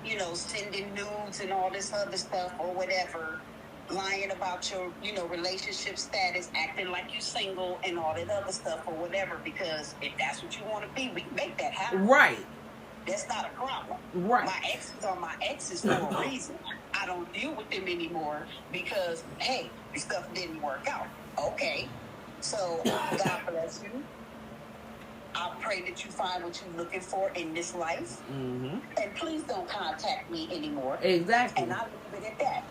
nudes and all this other stuff or whatever, lying about your, relationship status, acting like you're single and all that other stuff or whatever, because if that's what you want to be, we can make that happen. Right. That's not a problem. Right. My exes are my exes for a reason. I don't deal with them anymore because, hey, this stuff didn't work out. Okay. So, God bless you. I pray that you find what you're looking for in this life. Mm-hmm. And please don't contact me anymore. Exactly. And I'll leave it at that.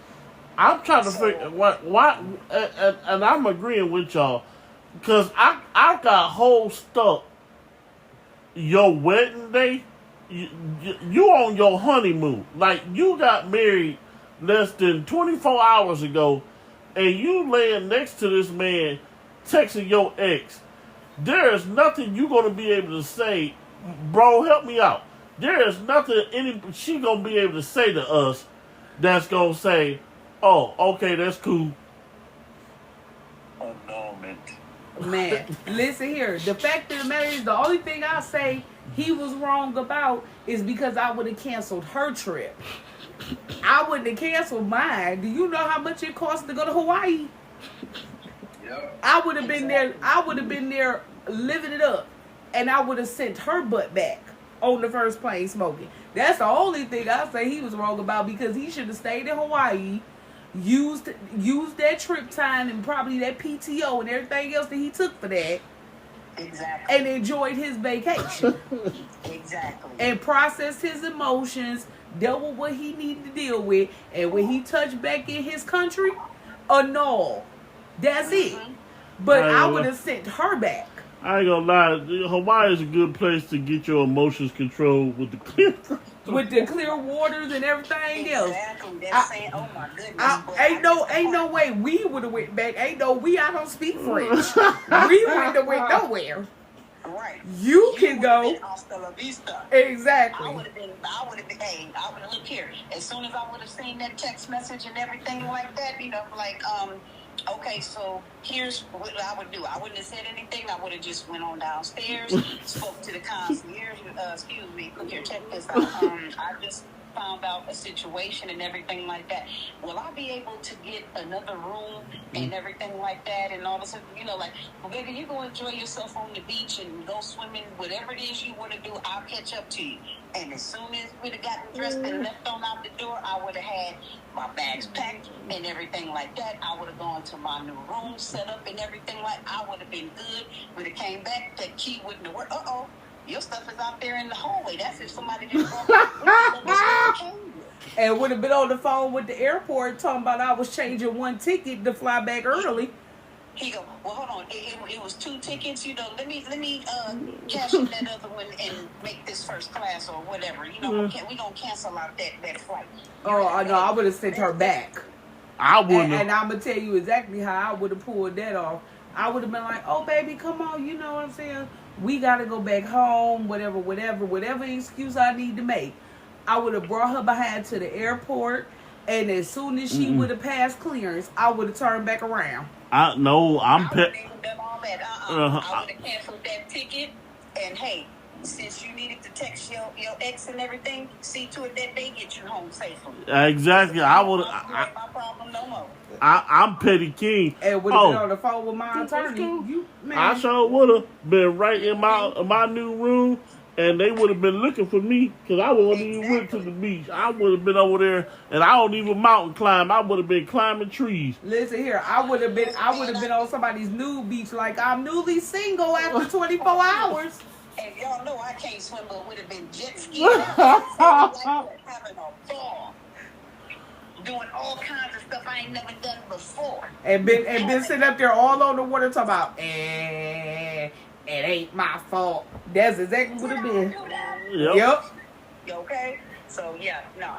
I'm trying to figure why, and I'm agreeing with y'all, because I got whole stuck. Your wedding day, you on your honeymoon, like you got married less than 24 hours ago, and you laying next to this man texting your ex, there is nothing you're going to be able to say, bro, help me out. There is nothing she going to be able to say to us that's going to say, oh, okay, that's cool. Annulment. Man, listen here. The fact of the matter is, the only thing I say he was wrong about is because I would have canceled her trip. I wouldn't have canceled mine. Do you know how much it costs to go to Hawaii? Yep. I would have been there. I would have been there living it up, and I would have sent her butt back on the first plane smoking. That's the only thing I say he was wrong about, because he should have stayed in Hawaii, used that trip time and probably that PTO and everything else that he took for that. Exactly. And enjoyed his vacation. Exactly. And processed his emotions, dealt with what he needed to deal with, and when he touched back in his country, annul. That's it. But I would have sent her back. I ain't gonna lie, Hawaii is a good place to get your emotions controlled with the clear with the clear waters and everything else. Exactly. That's saying, oh my goodness. Ain't no way we would have went back. I don't speak French. We wouldn't have went nowhere. Right. You can go. Hasta la vista. Exactly. I would have been, look here. As soon as I would have seen that text message and everything like that, okay, so here's what I would do. I wouldn't have said anything. I would have just went on downstairs, spoke to the concierge. Excuse me, look here, check this out. I just found out a situation and everything like that. Will I be able to get another room and everything like that? And all of a sudden, well, baby, you go enjoy yourself on the beach and go swimming, whatever it is you want to do, I'll catch up to you. And as soon as we'd have gotten dressed and left on out the door, I would have had my bags packed and everything like that. I would have gone to my new room, set up and everything I would have been good. When it came back, that key wouldn't have worked. Your stuff is out there in the hallway. That's if somebody just and would have been on the phone with the airport talking about I was changing one ticket to fly back early. He go, well, hold on. It was 2 tickets. Let me cash in that other one and make this first class or whatever. We gonna cancel out that flight. No, I would have sent her back. I wouldn't. And I'm gonna tell you exactly how I would have pulled that off. I would have been like, oh baby, come on, you know what I'm saying? We gotta go back home, whatever excuse I need to make. I would have brought her behind to the airport, and as soon as she would have passed clearance, I would have turned back around. I would have done all that. I would have canceled that ticket, and hey, since you needed to text your ex and everything, see to it that they get you home safely. Exactly. I would. My problem no more. I'm Petty King. And would have been on the phone with my attorney. I sure would have been right in my new room, and they would have been looking for me because I wouldn't even went to the beach. I would have been over there, and I don't even mountain climb. I would have been climbing trees. Listen here, I would have been on somebody's nude beach like I'm newly single after 24 hours. And y'all know I can't swim, but would have been jet skiing, having a ball, doing all kinds of stuff I ain't never done before. And been sitting up there all on the water talking about, it ain't my fault. That's exactly what it been. Yep. Okay? So, yeah, no.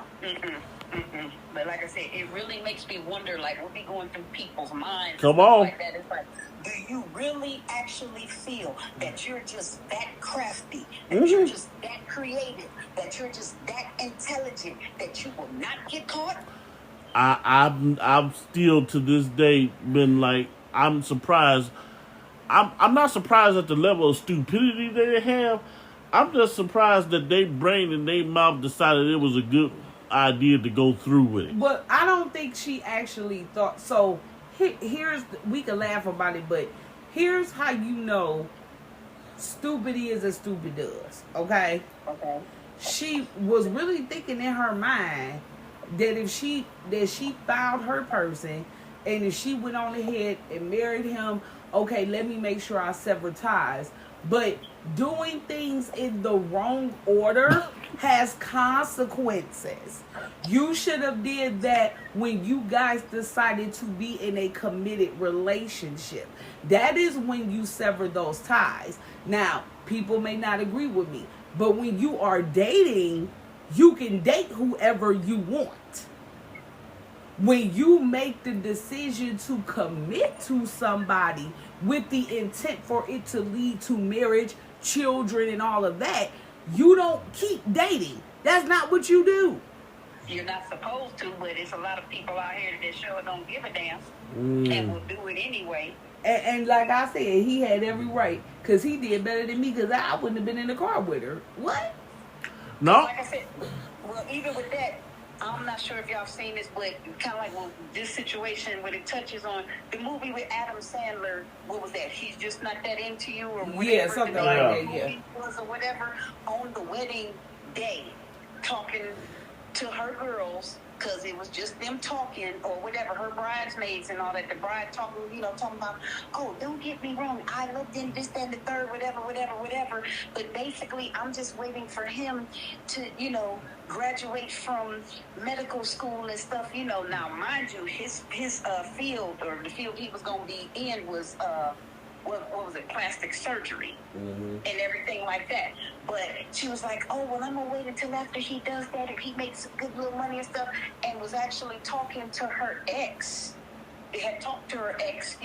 But like I said, it really makes me wonder, like, what be going through people's minds. Come on. Like that. It's like, do you really actually feel that you're just that crafty, that you're just that creative, that you're just that intelligent, that you will not get caught? I've still to this day been like, I'm surprised. I'm not surprised at the level of stupidity they have. I'm just surprised that their brain and their mouth decided it was a good idea to go through with it. But I don't think she actually thought so. We can laugh about it, but here's how you know stupid is as stupid does. Okay. She was really thinking in her mind that if she found her person, and if she went on ahead and married him, okay, let me make sure I sever ties. But doing things in the wrong order has consequences. You should have did that when you guys decided to be in a committed relationship. That is when you sever those ties. Now, people may not agree with me, but when you are dating, you can date whoever you want. When you make the decision to commit to somebody with the intent for it to lead to marriage, children, and all of that, you don't keep dating. That's not what you do. You're not supposed to, but it's a lot of people out here that sure don't give a damn Mm. and will do it anyway. And like I said, he had every right, because he did better than me, because I wouldn't have been in the car with her. What? No. Like I said, well, even with that, I'm not sure if y'all seen this, but kind of like this situation when it touches on the movie with Adam Sandler. What was that? He's just not that into you, or whatever. Yeah, something the like name that, of the yeah. movie was, or whatever. On the wedding day, talking to her girls, because it was just them talking, or whatever, her bridesmaids and all that. The bride talking, talking about, oh, don't get me wrong, I loved him, this, that, and the third, whatever. But basically, I'm just waiting for him to, graduate from medical school and stuff. Now, mind you, his field, or the field he was going to be in, was what was it, plastic surgery, and everything like that. But she was like, oh, well, I'm gonna wait until after he does that, if he makes good little money and stuff, and was actually talking to her ex. They had talked to her ex,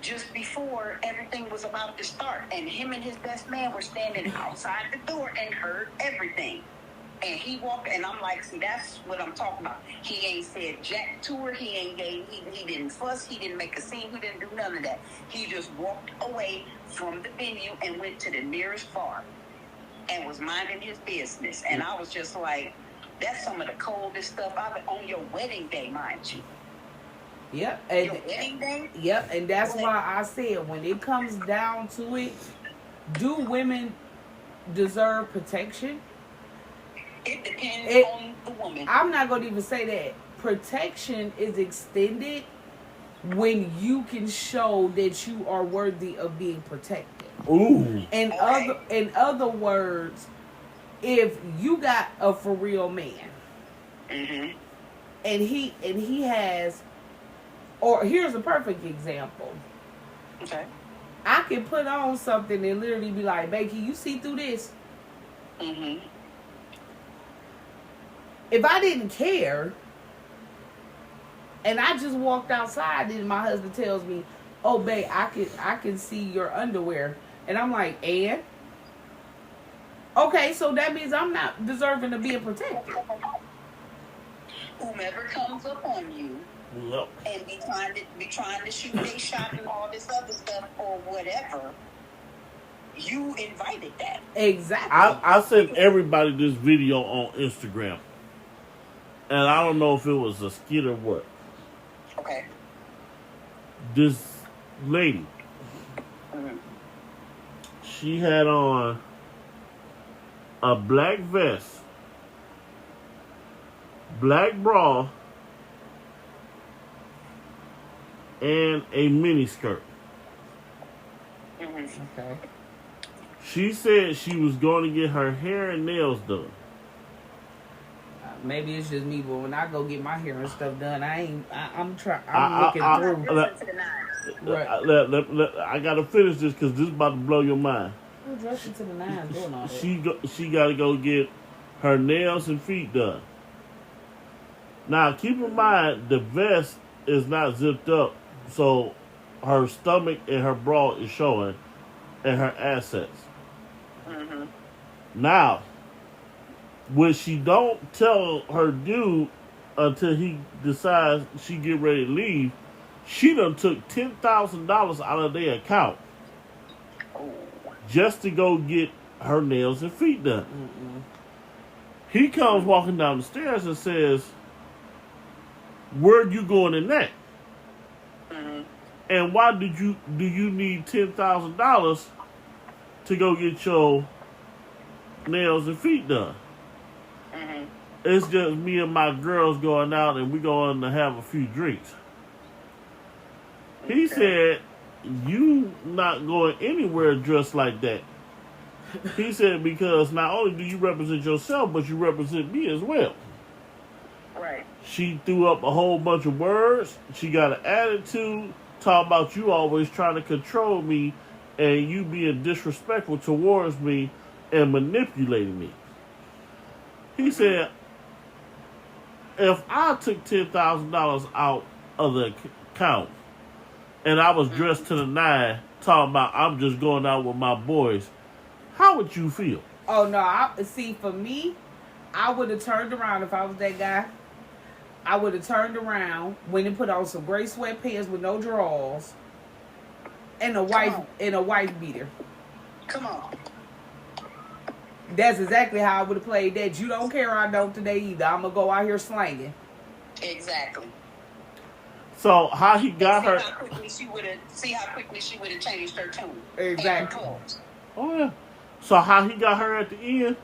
just before everything was about to start, and him and his best man were standing outside the door and heard everything. And he walked, and I'm like, see, that's what I'm talking about. He ain't said jack to her. He didn't fuss. He didn't make a scene. He didn't do none of that. He just walked away from the venue and went to the nearest bar and was minding his business. And I was just like, that's some of the coldest stuff on your wedding day, mind you. Yep. Your wedding day? Yep, and that's why I said, when it comes down to it, do women deserve protection? It depends on the woman. I'm not going to even say that. Protection is extended when you can show that you are worthy of being protected. Ooh. In other words, if you got a for real man, and he has, or here's a perfect example. Okay. I can put on something and literally be like, Becky, you see through this? If I didn't care, and I just walked outside, and my husband tells me, "Oh, babe, I can see your underwear," and I'm like, "And?" Okay, so that means I'm not deserving of being protected. Whomever comes up on you and be trying to shoot their shot and all this other stuff or whatever, you invited that. Exactly. I sent everybody this video on Instagram. And I don't know if it was a skit or what. Okay. This lady, she had on a black vest, black bra, and a mini skirt. Okay. She said she was going to get her hair and nails done. Maybe it's just me, but when I go get my hair and stuff done, I'm looking through. I gotta finish this because this is about to blow your mind. I'm dressing to the nines doing all that. She got to go get her nails and feet done. Now, keep in mind, the vest is not zipped up, so her stomach and her bra is showing, and her assets. Now, what she don't tell her dude until he decides she get ready to leave, she done took $10,000 out of their account just to go get her nails and feet done. He comes walking down the stairs and says, "Where you going in that? And why do you need $10,000 to go get your nails and feet done?" It's just me and my girls going out and we going to have a few drinks. He said, "You not going anywhere dressed like that." He said, "Because not only do you represent yourself, but you represent me as well." Right. She threw up a whole bunch of words. She got an attitude, talking about you always trying to control me and you being disrespectful towards me and manipulating me. He said, if I took $10,000 out of the account and I was dressed to the nine, talking about I'm just going out with my boys, how would you feel? Oh no! See, for me, I would have turned around if I was that guy. I would have turned around, went and put on some gray sweatpants with no drawers, and a wife beater. Come on. That's exactly how I would have played that. You don't care, I don't today either. I'm gonna go out here slanging. Exactly. So how he got her? See how quickly she would have changed her tune. Exactly. Oh yeah. So how he got her at the end?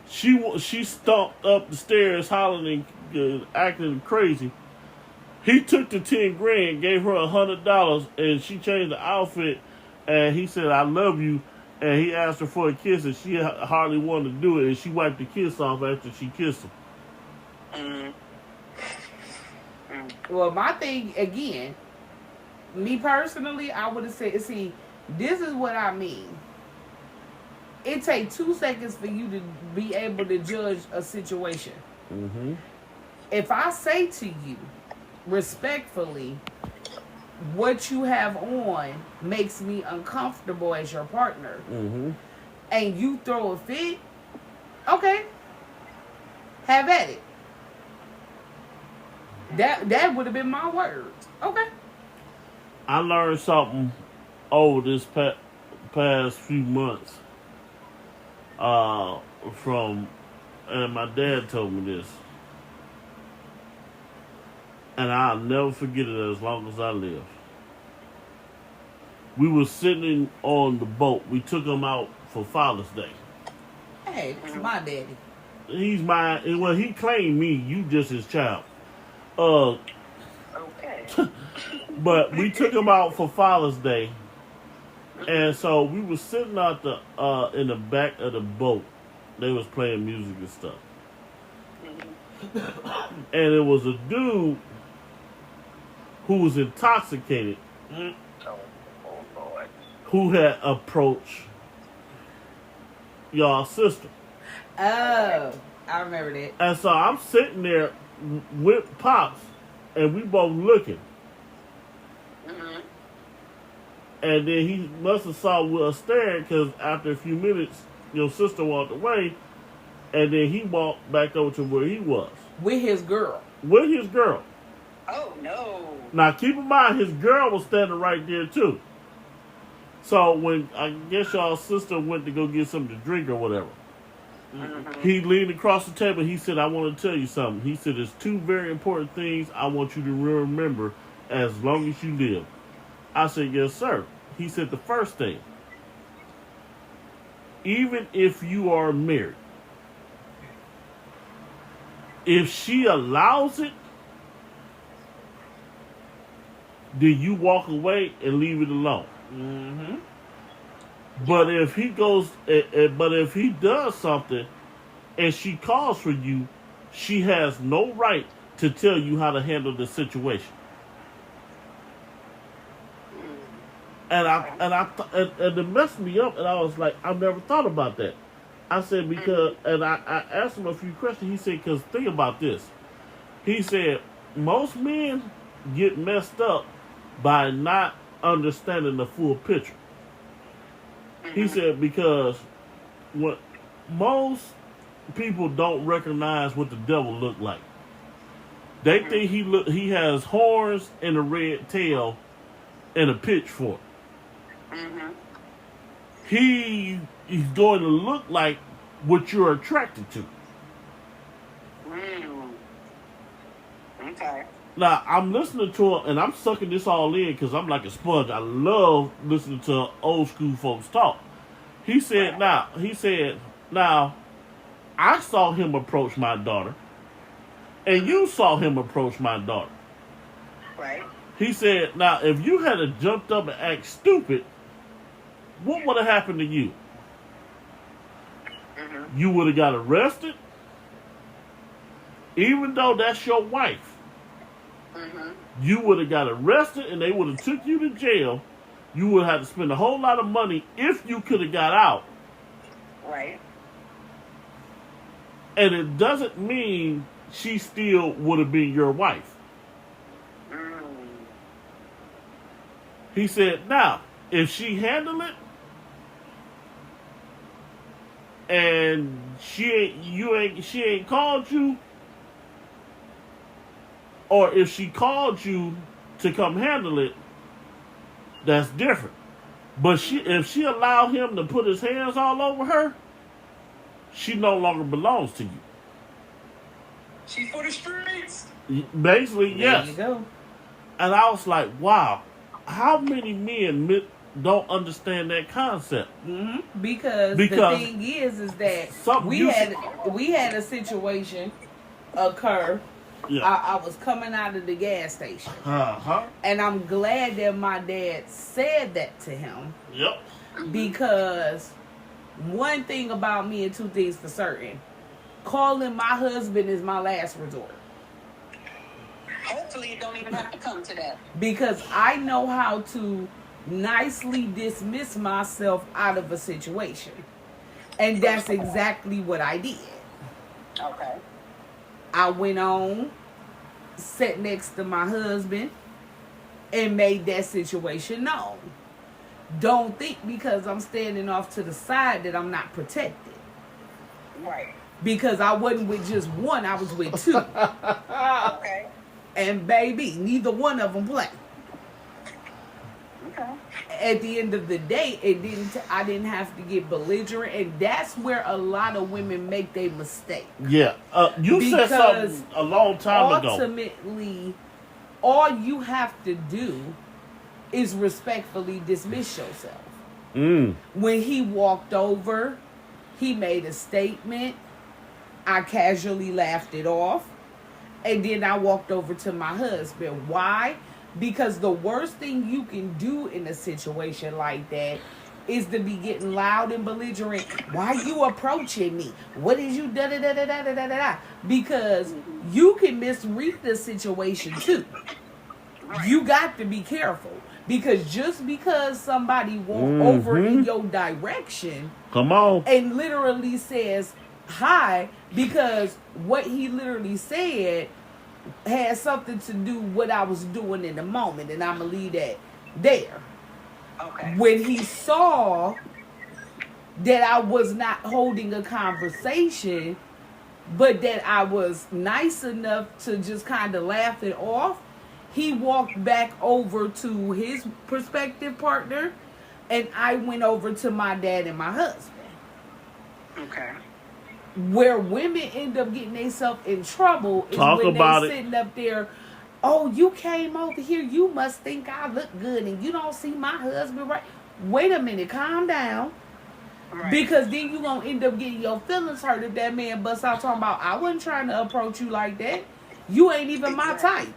She stomped up the stairs, hollering and acting crazy. He took the $10,000, gave her $100, and she changed the outfit. And he said, "I love you." And he asked her for a kiss, and she hardly wanted to do it. And she wiped the kiss off after she kissed him. Well, my thing again, me personally, I would have said, see, this is what I mean. It takes 2 seconds for you to be able to judge a situation. Mm-hmm. If I say to you, respectfully, what you have on makes me uncomfortable as your partner, and you throw a fit, okay, have at it. That would have been my words. Okay. I learned something over this past few months from, and my dad told me this, and I'll never forget it as long as I live. We were sitting on the boat. We took him out for Father's Day. Hey, it's my daddy. He's mine. Well, he claimed me. You just his child. Okay. But we took him out for Father's Day, and so we were sitting out in the back of the boat. They was playing music and stuff, and it was a dude who was intoxicated, who had approached y'all's sister. Oh, I remember that. And so I'm sitting there with Pops, and we both looking. And then he must have saw we were staring, because after a few minutes, your sister walked away, and then he walked back over to where he was. With his girl. With his girl. Oh, no. Now, keep in mind, his girl was standing right there, too. So, when I guess y'all's sister went to go get something to drink or whatever, he leaned across the table. He said, "I want to tell you something." He said, "There's 2 very important things I want you to remember as long as you live." I said, "Yes, sir." He said, "The first thing, even if you are married, if she allows it, then you walk away and leave it alone. But if he if he does something and she calls for you, she has no right to tell you how to handle the situation." And it messed me up, and I was like, I've never thought about that. I said, because, and I asked him a few questions. He said, because think about this. He said, most men get messed up by not understanding the full picture. He said, because what most people don't recognize what the devil look like. They think he has horns and a red tail and a pitchfork. He's going to look like what you're attracted to. Okay. Now, I'm listening to him, and I'm sucking this all in because I'm like a sponge. I love listening to old school folks talk. He said, now, I saw him approach my daughter, and you saw him approach my daughter. Right. He said, now, if you had jumped up and act stupid, what would have happened to you? You would have got arrested, even though that's your wife. You would have got arrested, and they would have took you to jail. You would have had to spend a whole lot of money if you could have got out. Right. And it doesn't mean she still would have been your wife. He said, now, if she handled it and she ain't called you, or if she called you to come handle it, that's different. But if she allowed him to put his hands all over her, she no longer belongs to you. She's for the streets. Basically, yes. There you go. And I was like, wow, how many men don't understand that concept? Mm-hmm. Because the thing is that we had a situation occur. Yeah. I was coming out of the gas station. And I'm glad that my dad said that to him. Yep. Because one thing about me and two things for certain. Calling my husband is my last resort. Hopefully it don't even have to come to that. Because I know how to nicely dismiss myself out of a situation. And that's exactly what I did. Okay. I went on, sat next to my husband, and made that situation known. Don't think because I'm standing off to the side that I'm not protected. Right. Because I wasn't with just one, I was with two. Okay. And baby, neither one of them play. Okay. At the end of the day, I didn't have to get belligerent, and that's where a lot of women make their mistake. Yeah, you said something a long time ago. Ultimately, all you have to do is respectfully dismiss yourself. When he walked over, he made a statement. I casually laughed it off, and then I walked over to my husband. Why? Because the worst thing you can do in a situation like that is to be getting loud and belligerent. Why you approaching me? What is you da da da da da da da da? Because you can misread the situation too. You got to be careful. Because just because somebody walk over in your direction, come on, and literally says hi, because what he literally said had something to do with what I was doing in the moment, and I'm gonna leave that there. Okay. When he saw that I was not holding a conversation, but that I was nice enough to just kind of laugh it off, he walked back over to his prospective partner, and I went over to my dad and my husband. Okay. Where women end up getting themselves in trouble is when they're sitting up there, oh, you came over here, you must think I look good, and you don't see my husband right. Wait a minute, calm down. Right. Because then you're going to end up getting your feelings hurt if that man busts out talking about, I wasn't trying to approach you like that. You ain't even my type.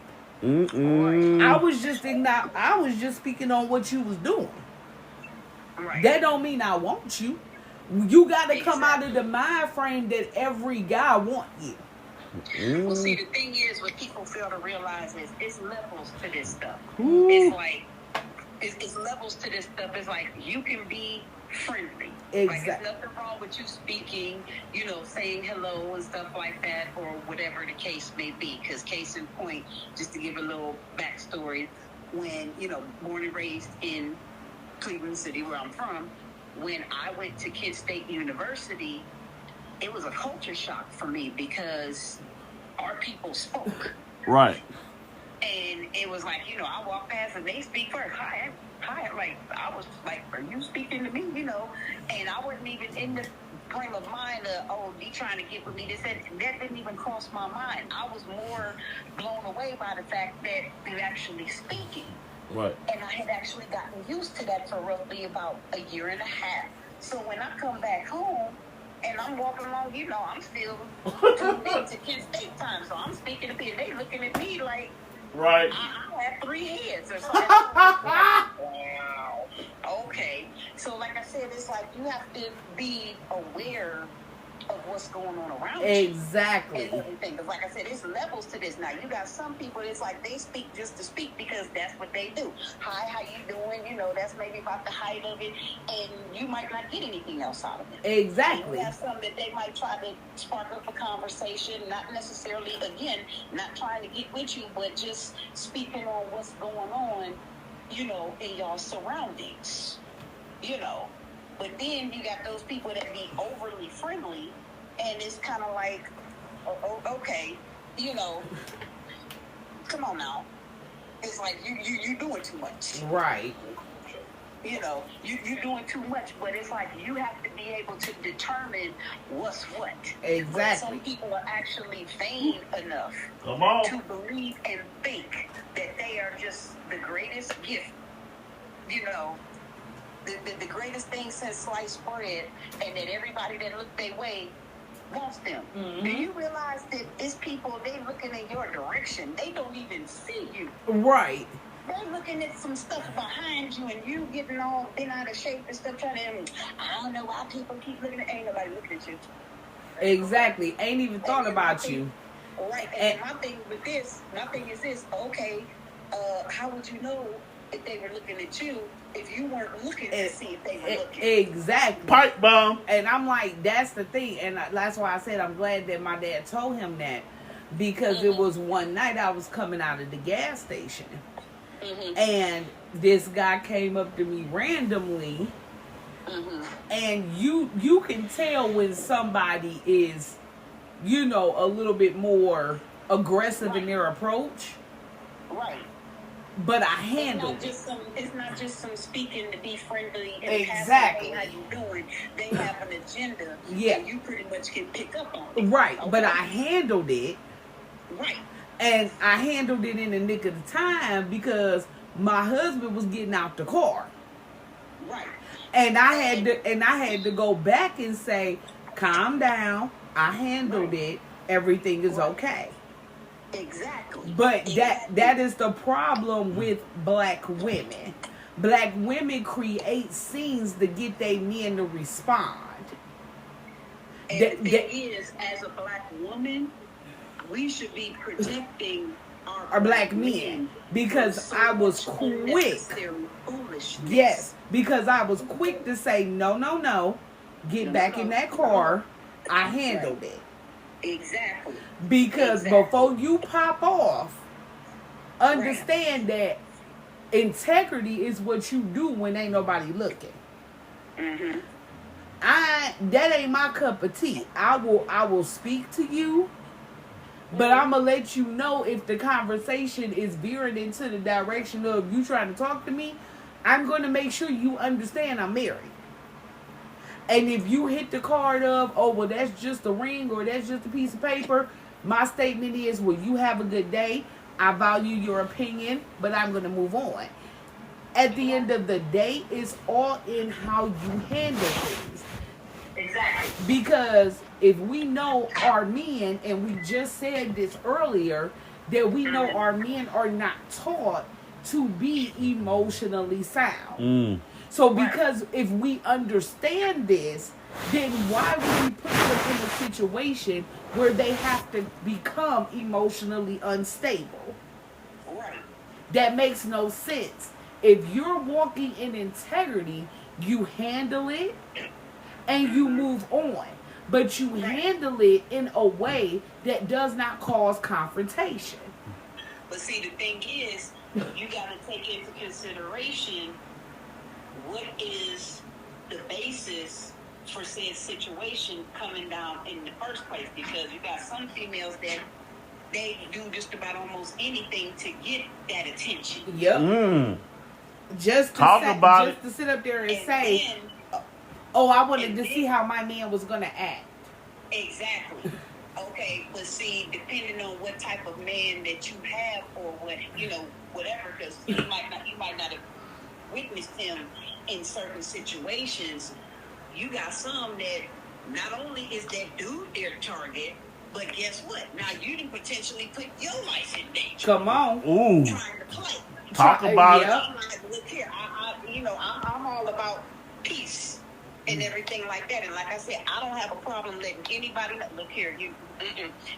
I was just speaking on what you was doing. Right. That don't mean I want you. You got to come out of the mind frame that every guy want you. Well, see, the thing is, what people fail to realize is it's levels to this stuff. It's like, it's levels to this stuff. It's like, you can be friendly. Exactly. Like, there's nothing wrong with you speaking, saying hello and stuff like that, or whatever the case may be. Because case in point, just to give a little backstory, when, born and raised in Cleveland City, where I'm from, when I went to Kent State University, it was a culture shock for me because our people spoke. Right. And it was like, I walked past and they speak first. Hi. Like, I was like, are you speaking to me? And I wasn't even in the frame of mind of, you trying to get with me. That didn't even cross my mind. I was more blown away by the fact that they're actually speaking. Right. And I had actually gotten used to that for roughly about a year and a half. So when I come back home and I'm walking along, I'm still tuned into Kent State time. So I'm speaking to people. They looking at me like, right. I have 3 heads or something. Wow. Okay. So like I said, it's like you have to be aware of what's going on around Exactly. you. And everything. Because like I said, there's levels to this. Now, you got some people, it's like they speak just to speak because that's what they do. Hi, how you doing? You know, that's maybe about the height of it. And you might not get anything else out of it. Exactly. And you have some that they might try to spark up a conversation, not necessarily, again, not trying to get with you, but just speaking on what's going on, you know, in your surroundings, you know. But then you got those people that be overly friendly, and it's kind of like, okay, you know, come on now. It's like you doing too much. Right. You know, you're doing too much, but it's like you have to be able to determine what's what. Exactly. But some people are actually vain enough to believe and think that they are just the greatest gift, you know, the greatest thing since sliced bread, and that everybody that look their way wants them. Mm-hmm. Do you realize that it's people, they looking in your direction, they don't even see you. Right. They're looking at some stuff behind you, and you getting all bent out of shape and stuff, trying to, I don't know why people keep looking at, ain't nobody looking at you. Exactly. Ain't even thought about you. Right. And my thing is this, okay, how would you know if they were looking at you if you weren't looking to see if they were looking? Exactly. Pipe bomb. And I'm like, that's the thing. And that's why I said I'm glad that my dad told him that. Because it was one night I was coming out of the gas station. Mm-hmm. And this guy came up to me randomly. Mm-hmm. And you can tell when somebody is, you know, a little bit more aggressive in their approach. Right. But I handled it. It's not just some speaking to be friendly and exactly. How you doing? They have an agenda. Yeah. And you pretty much can pick up on it. Right. Okay? But I handled it. Right. And I handled it in the nick of the time because my husband was getting out the car. Right. And I had to go back and say, calm down. I handled it. Everything is okay. Exactly. But that is the problem with black women. Black women create scenes to get their men to respond. And the thing is, as a black woman, we should be protecting our black men because I was quick. Yes, because I was quick to say no. Get back in that car. I handled it. Exactly. Because before you pop off, understand that integrity is what you do when ain't nobody looking. Mm-hmm. That ain't my cup of tea. I will speak to you, but I'm gonna let you know if the conversation is veering into the direction of you trying to talk to me. I'm gonna make sure you understand I'm married. And if you hit the card of, oh, well, that's just a ring or that's just a piece of paper, my statement is, well, you have a good day. I value your opinion, but I'm going to move on. At the end of the day, it's all in how you handle things. Exactly. Because if we know our men, and we just said this earlier, that we know our men are not taught to be emotionally sound. Mm. So because if we understand this, then why would we put them in a situation where they have to become emotionally unstable? Right. That makes no sense. If you're walking in integrity, you handle it and you move on. But you handle it in a way that does not cause confrontation. But see, the thing is, you got to take into consideration what is the basis for said situation coming down in the first place, because you got some females that they do just about almost anything to get that attention. Yep. Mm. Just to sit up there and say, then, oh, I wanted to see how my man was going to act. Exactly. Okay, but see, depending on what type of man that you have or what, you know, whatever, because you might not have witnessed him in certain situations. You got some that not only is that dude their target, but guess what? Now you can potentially put your life in danger. Come on. Ooh. Trying to play. Talk about it. I'm like, look here, I'm all about peace. and everything like that. And like I said, I don't have a problem letting anybody know, look here, you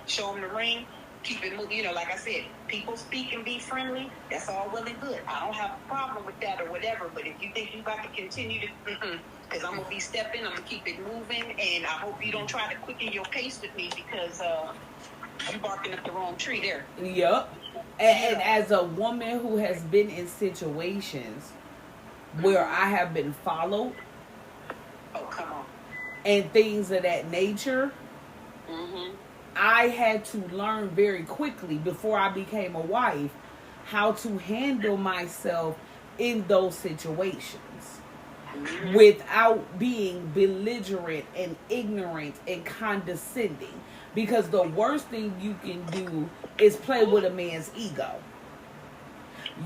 show them the ring, keep it moving. You know, like I said, people speak and be friendly. That's all well and good. I don't have a problem with that or whatever. But if you think you got to continue to, because I'm gonna be stepping, I'm gonna keep it moving, and I hope you don't try to quicken your pace with me because I'm barking up the wrong tree there. Yep. And as a woman who has been in situations where I have been followed, oh come on, and things of that nature, I had to learn very quickly before I became a wife how to handle myself in those situations without being belligerent and ignorant and condescending. Because the worst thing you can do is play with a man's ego.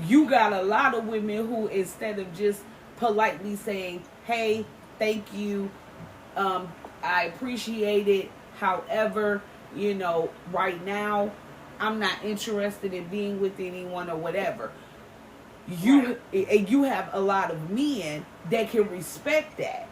You got a lot of women who, instead of just politely saying, hey, thank you, I appreciate it, however, you know, right now, I'm not interested in being with anyone or whatever. You have a lot of men that can respect that.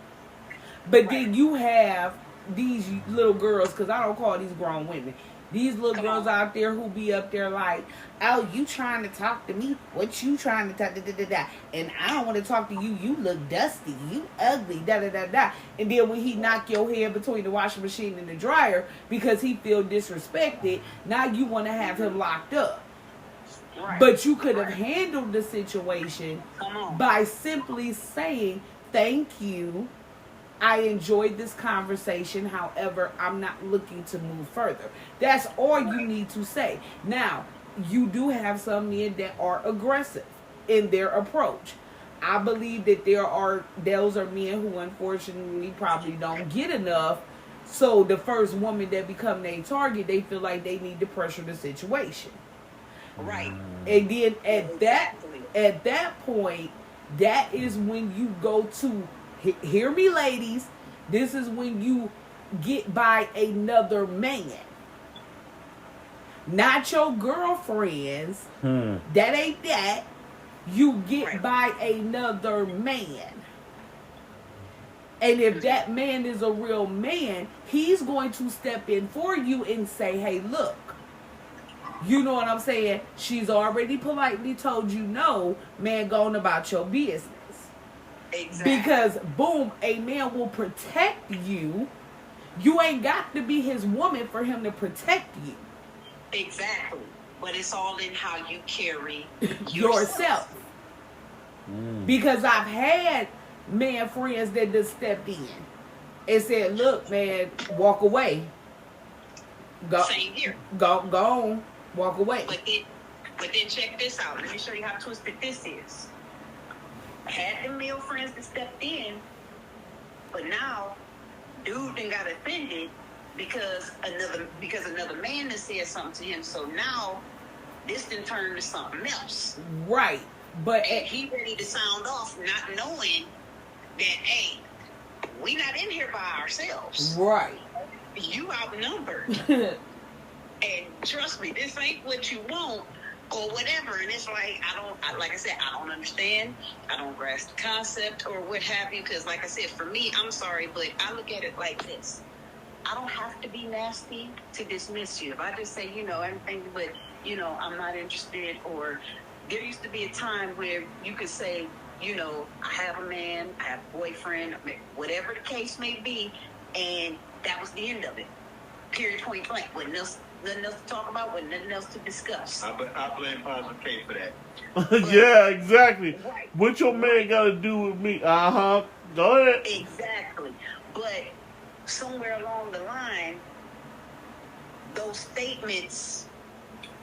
But then you have these little girls, because I don't call these grown women, these little girls out there who be up there like, oh, you trying to talk to me? What you trying to talk to? And I don't want to talk to you. You look dusty. You ugly. And then when he knock your head between the washing machine and the dryer because he feel disrespected, now you want to have him locked up. Right. But you could have handled the situation by simply saying, thank you. I enjoyed this conversation. However, I'm not looking to move further. That's all you need to say. Now, you do have some men that are aggressive in their approach. I believe that those are men who unfortunately probably don't get enough. So the first woman that become their target, they feel like they need to pressure the situation. Right. And then at that point, that is when you go to, hear me ladies, this is when you get by another man. Not your girlfriends. That ain't that. You get by another man. And if that man is a real man, he's going to step in for you and say, hey, look. You know what I'm saying? She's already politely told you no, man, going about your business. Exactly. Because, boom, a man will protect you. You ain't got to be his woman for him to protect you. Exactly. But it's all in how you carry yourself. Because I've had man friends that just stepped in and said, look, man, walk away. Go, same here. Go on. Walk away. But then check this out. Let me show you how twisted this is. I had the male friends that stepped in, but now dude then got offended because another man that said something to him. So now this then turned to something else. Right. But and he ready to sound off, not knowing that, hey, we not in here by ourselves. Right. You outnumbered. And trust me, this ain't what you want or whatever. And it's like, like I said, I don't understand. I don't grasp the concept or what have you. Because like I said, for me, I'm sorry, but I look at it like this. I don't have to be nasty to dismiss you. If I just say, you know, everything, but, you know, I'm not interested. Or there used to be a time where you could say, you know, I have a man, I have a boyfriend, whatever the case may be. And that was the end of it. Period, point blank. Nothing else to talk about, with nothing else to discuss. I blame Positive K for that. Yeah, exactly. Right. What your man got to do with me? Go ahead. Exactly. But somewhere along the line, those statements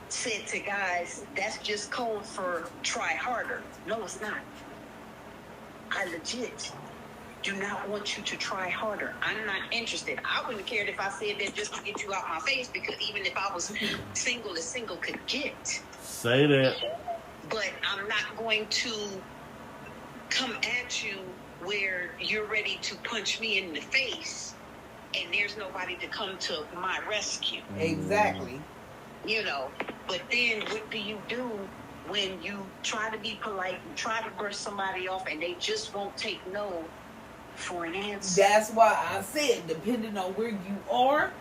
said to guys, that's just code for try harder. No, it's not. I legit do not want you to try harder. I'm not interested. I wouldn't have cared if I said that just to get you out my face, because even if I was single as single could get. Say that. But I'm not going to come at you where you're ready to punch me in the face and there's nobody to come to my rescue. Exactly. You know, but then what do you do when you try to be polite and try to brush somebody off and they just won't take no for an answer. That's why I said, depending on where you are,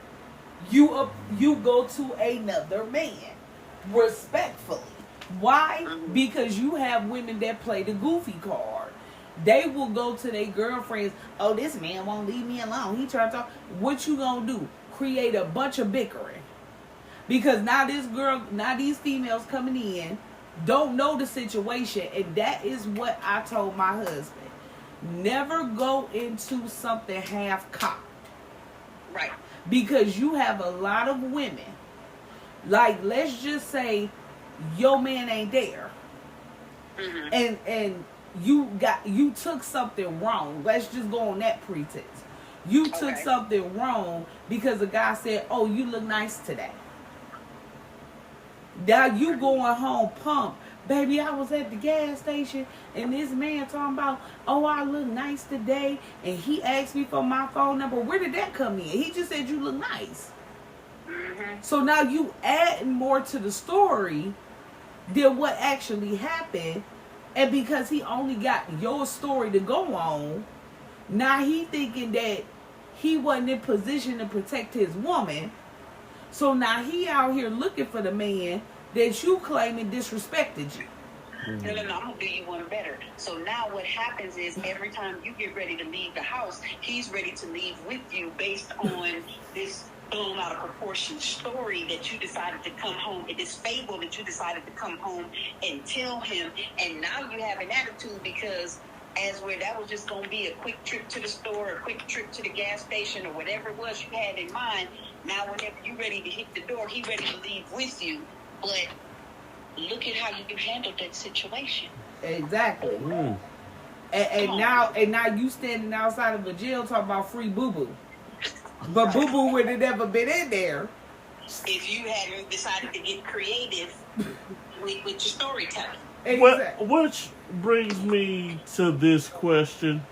you go to another man, respectfully. Why? Mhm. Because you have women that play the goofy card. They will go to their girlfriends. Oh, this man won't leave me alone. He trying to talk. What you gonna do? Create a bunch of bickering. Because now these females coming in don't know the situation, and that is what I told my husband. Never go into something half cocked. Right. Because you have a lot of women. Like, let's just say your man ain't there. Mm-hmm. And you took something wrong. Let's just go on that pretense. You took Okay. something wrong because the guy said, "Oh, you look nice today." Now you going home pumped. Baby, I was at the gas station and this man talking about, "Oh, I look nice today," and he asked me for my phone number. Where did that come in? He just said you look nice. Mm-hmm. So now you add more to the story than what actually happened. And because he only got your story to go on, now he thinking that he wasn't in position to protect his woman. So now he out here looking for the man that you claiming disrespected you. No, I'm gonna do you one better. So now what happens is every time you get ready to leave the house, he's ready to leave with you based on this blown out of proportion story that you decided to come home, and this fable that you decided to come home and tell him, and now you have an attitude because that was just gonna be a quick trip to the store, a quick trip to the gas station, or whatever it was you had in mind. Now whenever you're ready to hit the door, he's ready to leave with you. But look at how you handled that situation. Exactly. And now you standing outside of a jail talking about free boo boo. But boo boo would have never been in there if you hadn't decided to get creative with your storytelling. Exactly. Which brings me to this question.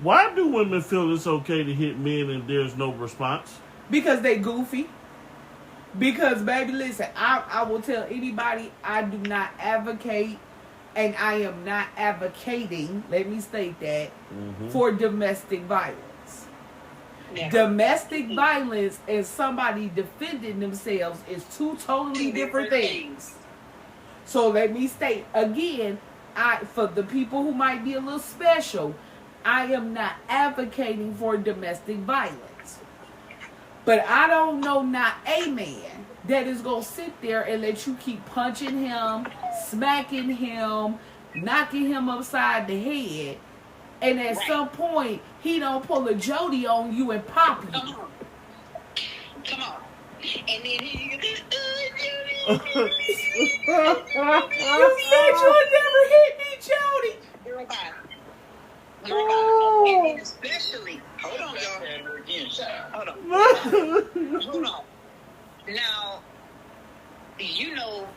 Why do women feel it's okay to hit men and there's no response? Because they goofy. Because, baby, listen, I will tell anybody I do not advocate, and I am not advocating, let me state that, for domestic violence. Yeah. Domestic violence and somebody defending themselves is two totally different things. So let me state again, for the people who might be a little special, I am not advocating for domestic violence. But I don't know not a man that is going to sit there and let you keep punching him, smacking him, knocking him upside the head, and at some point, he don't pull a Jody on you and pop you. Come on. And then he You said you'll never hit me, Jody. You're about. And then especially, hold on, y'all. Hold on. Now,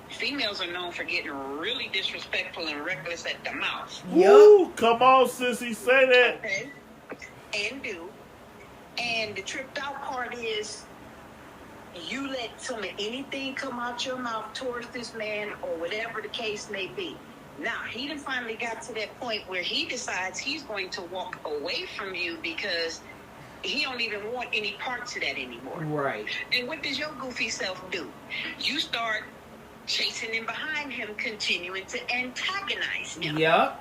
females are known for getting really disrespectful and reckless at the mouth. Ooh, come on, sissy, say that. Okay. And do. And the tripped out part is you let anything come out your mouth towards this man or whatever the case may be. Now, he done finally got to that point where he decides he's going to walk away from you because he don't even want any parts of that anymore. Right. And what does your goofy self do? You start chasing in behind him, continuing to antagonize him. Yep.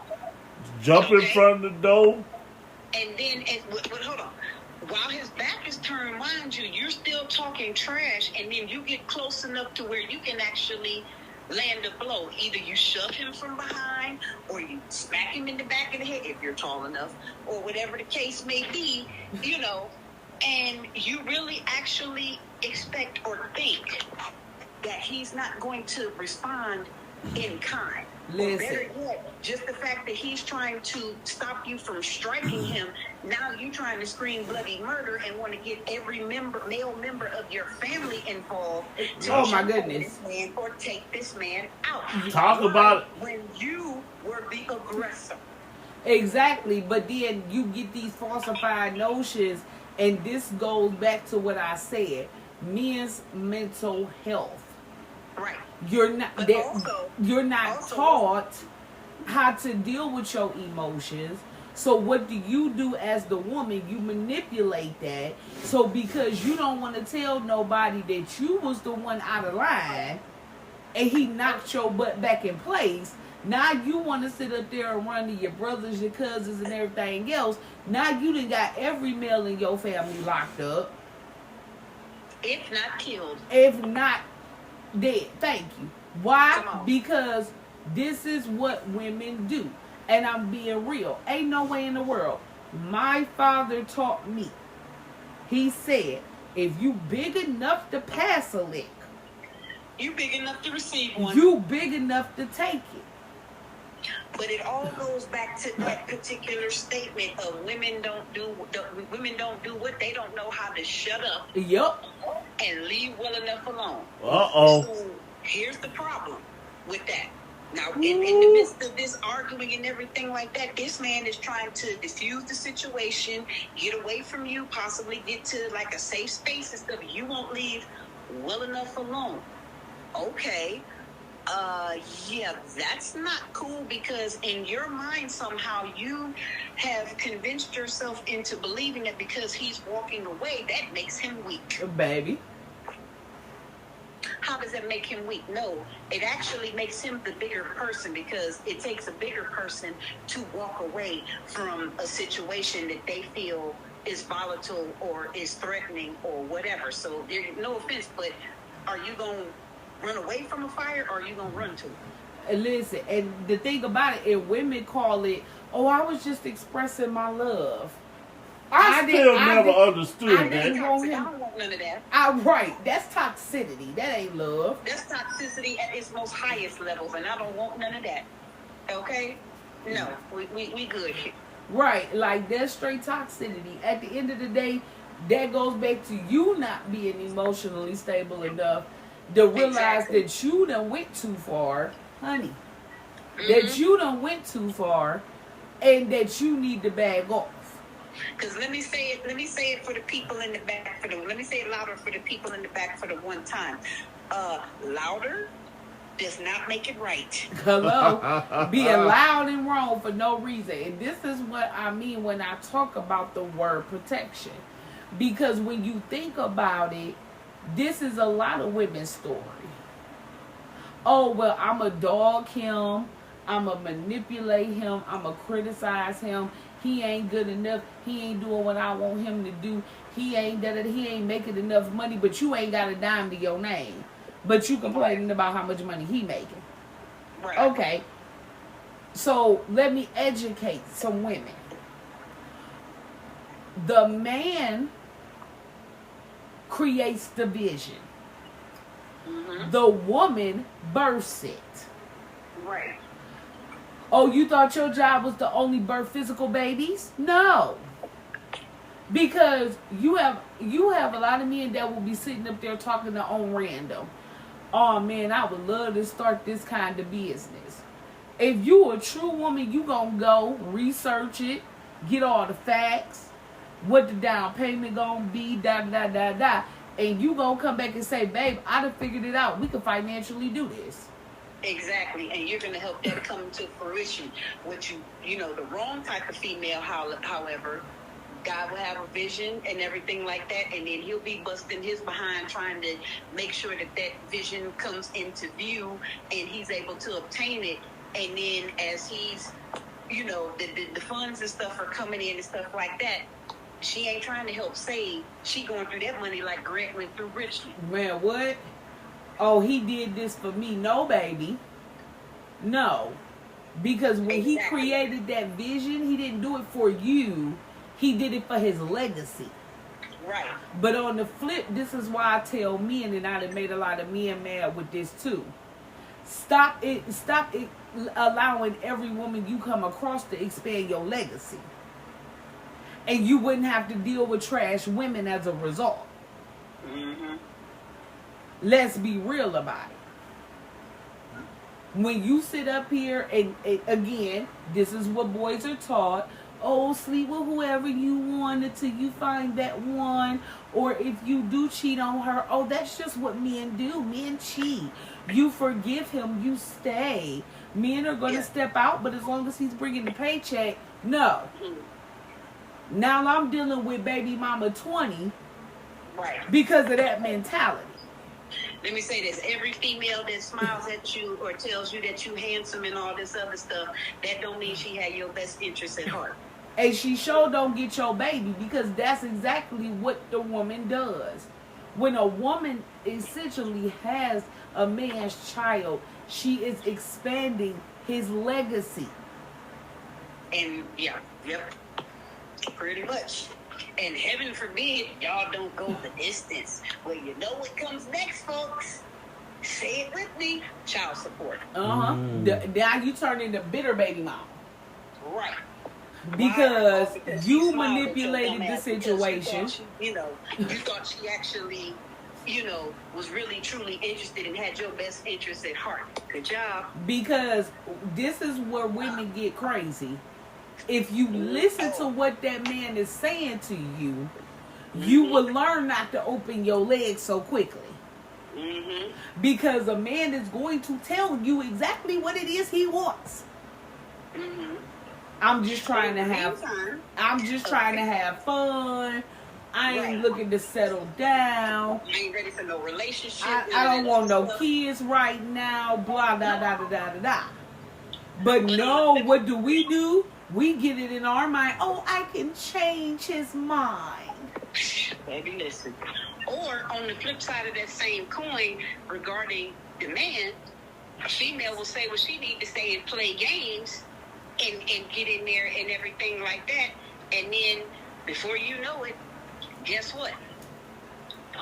Jump in front of the door. And then, but hold on. While his back is turned, mind you, you're still talking trash, and then you get close enough to where you can actually land a blow. Either you shove him from behind, or you smack him in the back of the head if you're tall enough, or whatever the case may be, and you really actually expect or think that he's not going to respond in kind. Listen. Or better yet, just the fact that he's trying to stop you from striking him, now you trying to scream bloody murder and want to get every male member of your family involved to oh my goodness, this man or take this man out. Talk about it. When you were the aggressor. Exactly, but then you get these falsified notions, and this goes back to what I said: men's mental health. Right. You're not But taught how to deal with your emotions. So what do you do as the woman? You manipulate that. So because you don't want to tell nobody that you was the one out of line and he knocked your butt back in place, now you want to sit up there and run to your brothers, your cousins, and everything else. Now you done got every male in your family locked up. If not killed. If not dead. Thank you. Why? Because this is what women do. And I'm being real. Ain't no way in the world. My father taught me. He said, if you big enough to pass a lick, you big enough to receive one. You big enough to take it. But it all goes back to that particular statement of women don't do what they don't know how to shut up. Yup. And leave well enough alone. So here's the problem with that. Now, in the midst of this arguing and everything like that, this man is trying to diffuse the situation, get away from you, possibly get to like a safe space and stuff. You won't leave well enough alone. Okay. Yeah, that's not cool because in your mind somehow you have convinced yourself into believing that because he's walking away, that makes him weak. Baby. How does that make him weak? No, it actually makes him the bigger person because it takes a bigger person to walk away from a situation that they feel is volatile or is threatening or whatever. So, no offense, but are you going to run away from a fire or are you going to run to it? Listen, and the thing about it, and women call it, oh, I was just expressing my love. I still never understood that. I don't want none of that. Right. That's toxicity. That ain't love. That's toxicity at its most highest levels, and I don't want none of that. Okay? No, we good here. Right. Like, that's straight toxicity. At the end of the day, that goes back to you not being emotionally stable enough to realize that you done went too far, honey. Mm-hmm. That you done went too far, and that you need to back off. Because let me say it for the people in the back let me say it louder for the people in the back for the one time. Louder does not make it right. Hello? Being loud and wrong for no reason. And this is what I mean when I talk about the word protection. Because when you think about it, this is a lot of women's story. Oh, well, I'm a dog him. I'm a manipulate him. I'm a criticize him. He ain't good enough. He ain't doing what I want him to do. He ain't making enough money, but you ain't got a dime to your name. But you complaining about how much money he making. Right. Okay. So let me educate some women. The man creates the vision. Mm-hmm. The woman births it. Right. Oh, you thought your job was to only birth physical babies? No. Because you have a lot of men that will be sitting up there talking to on random. Oh man, I would love to start this kind of business. If you a true woman, you gonna go research it, get all the facts, what the down payment gonna be, and you gonna come back and say, babe, I done figured it out. We can financially do this. Exactly, and you're going to help that come to fruition. Which the wrong type of female, however, God will have a vision and everything like that, and then he'll be busting his behind trying to make sure that vision comes into view, and he's able to obtain it. And then as he's, the funds and stuff are coming in and stuff like that, she ain't trying to help save. She going through that money like Grant went through Richland. Man, what? Oh, he did this for me. No, baby. No. Because when he created that vision, he didn't do it for you. He did it for his legacy. Right. But on the flip, this is why I tell men, and I done made a lot of men mad with this too. Stop it allowing every woman you come across to expand your legacy. And you wouldn't have to deal with trash women as a result. Mm-hmm. Let's be real about it. When you sit up here and again, this is what boys are taught. Oh, sleep with whoever you want until you find that one. Or if you do cheat on her, oh, that's just what men do. Men cheat. You forgive him, you stay. Men are going to step out, but as long as he's bringing the paycheck, No. Mm-hmm. Now I'm dealing with baby mama 20 Right. because of that mentality. Let me say this. Every female that smiles at you or tells you that you handsome and all this other stuff, that don't mean she had your best interest at heart. And she sure don't get your baby, because that's exactly what the woman does. When a woman essentially has a man's child, she is expanding his legacy. And yeah, yep, pretty much. And heaven forbid y'all don't go the distance. Well, you know what comes next, folks. Say it with me. Child support. Now you turn into bitter baby mama. Right. Because you smiled at your manipulated dumb the ass because situation. you thought she actually, was really truly interested and had your best interest at heart. Good job. Because this is where women get crazy. If you listen to what that man is saying to you, you will learn not to open your legs so quickly. Mm-hmm. Because a man is going to tell you exactly what it is he wants. Mm-hmm. I'm just trying to have fun. I ain't looking to settle down. I ain't ready for no relationship. I don't want no kids right now. Blah, da, da, da, da, da, da. But no, what do? We get it in our mind. Oh, I can change his mind. Baby, listen. Or on the flip side of that same coin, regarding the man, a female will say what she need to say and play games and get in there and everything like that. And then before you know it, guess what?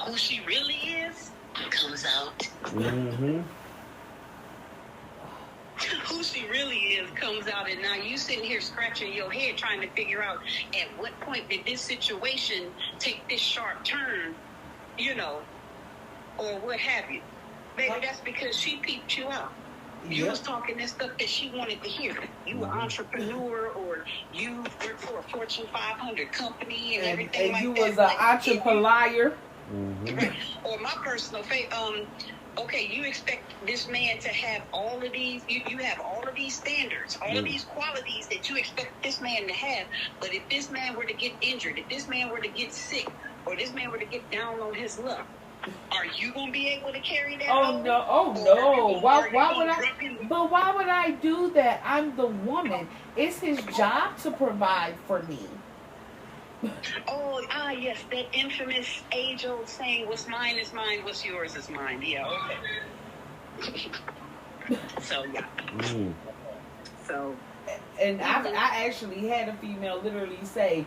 Who she really is comes out. Mm-hmm. Who she really is comes out, and now you sitting here scratching your head trying to figure out at what point did this situation take this sharp turn, or what have you. Maybe that's because she peeped you out. You was talking that stuff that she wanted to hear. You were an entrepreneur, or you worked for a Fortune 500 company and everything like that. And you was an entrepreneur. Right. Or my personal faith, okay, you expect this man to have all of these, you have all of these standards, all of these qualities that you expect this man to have, but if this man were to get injured, if this man were to get sick, or this man were to get down on his luck, are you going to be able to carry that Oh, over? no. Why would I do that? I'm the woman. It's his job to provide for me. Yes, that infamous age-old saying, what's mine is mine, what's yours is mine. Yeah, okay. So, yeah. So. And I actually had a female literally say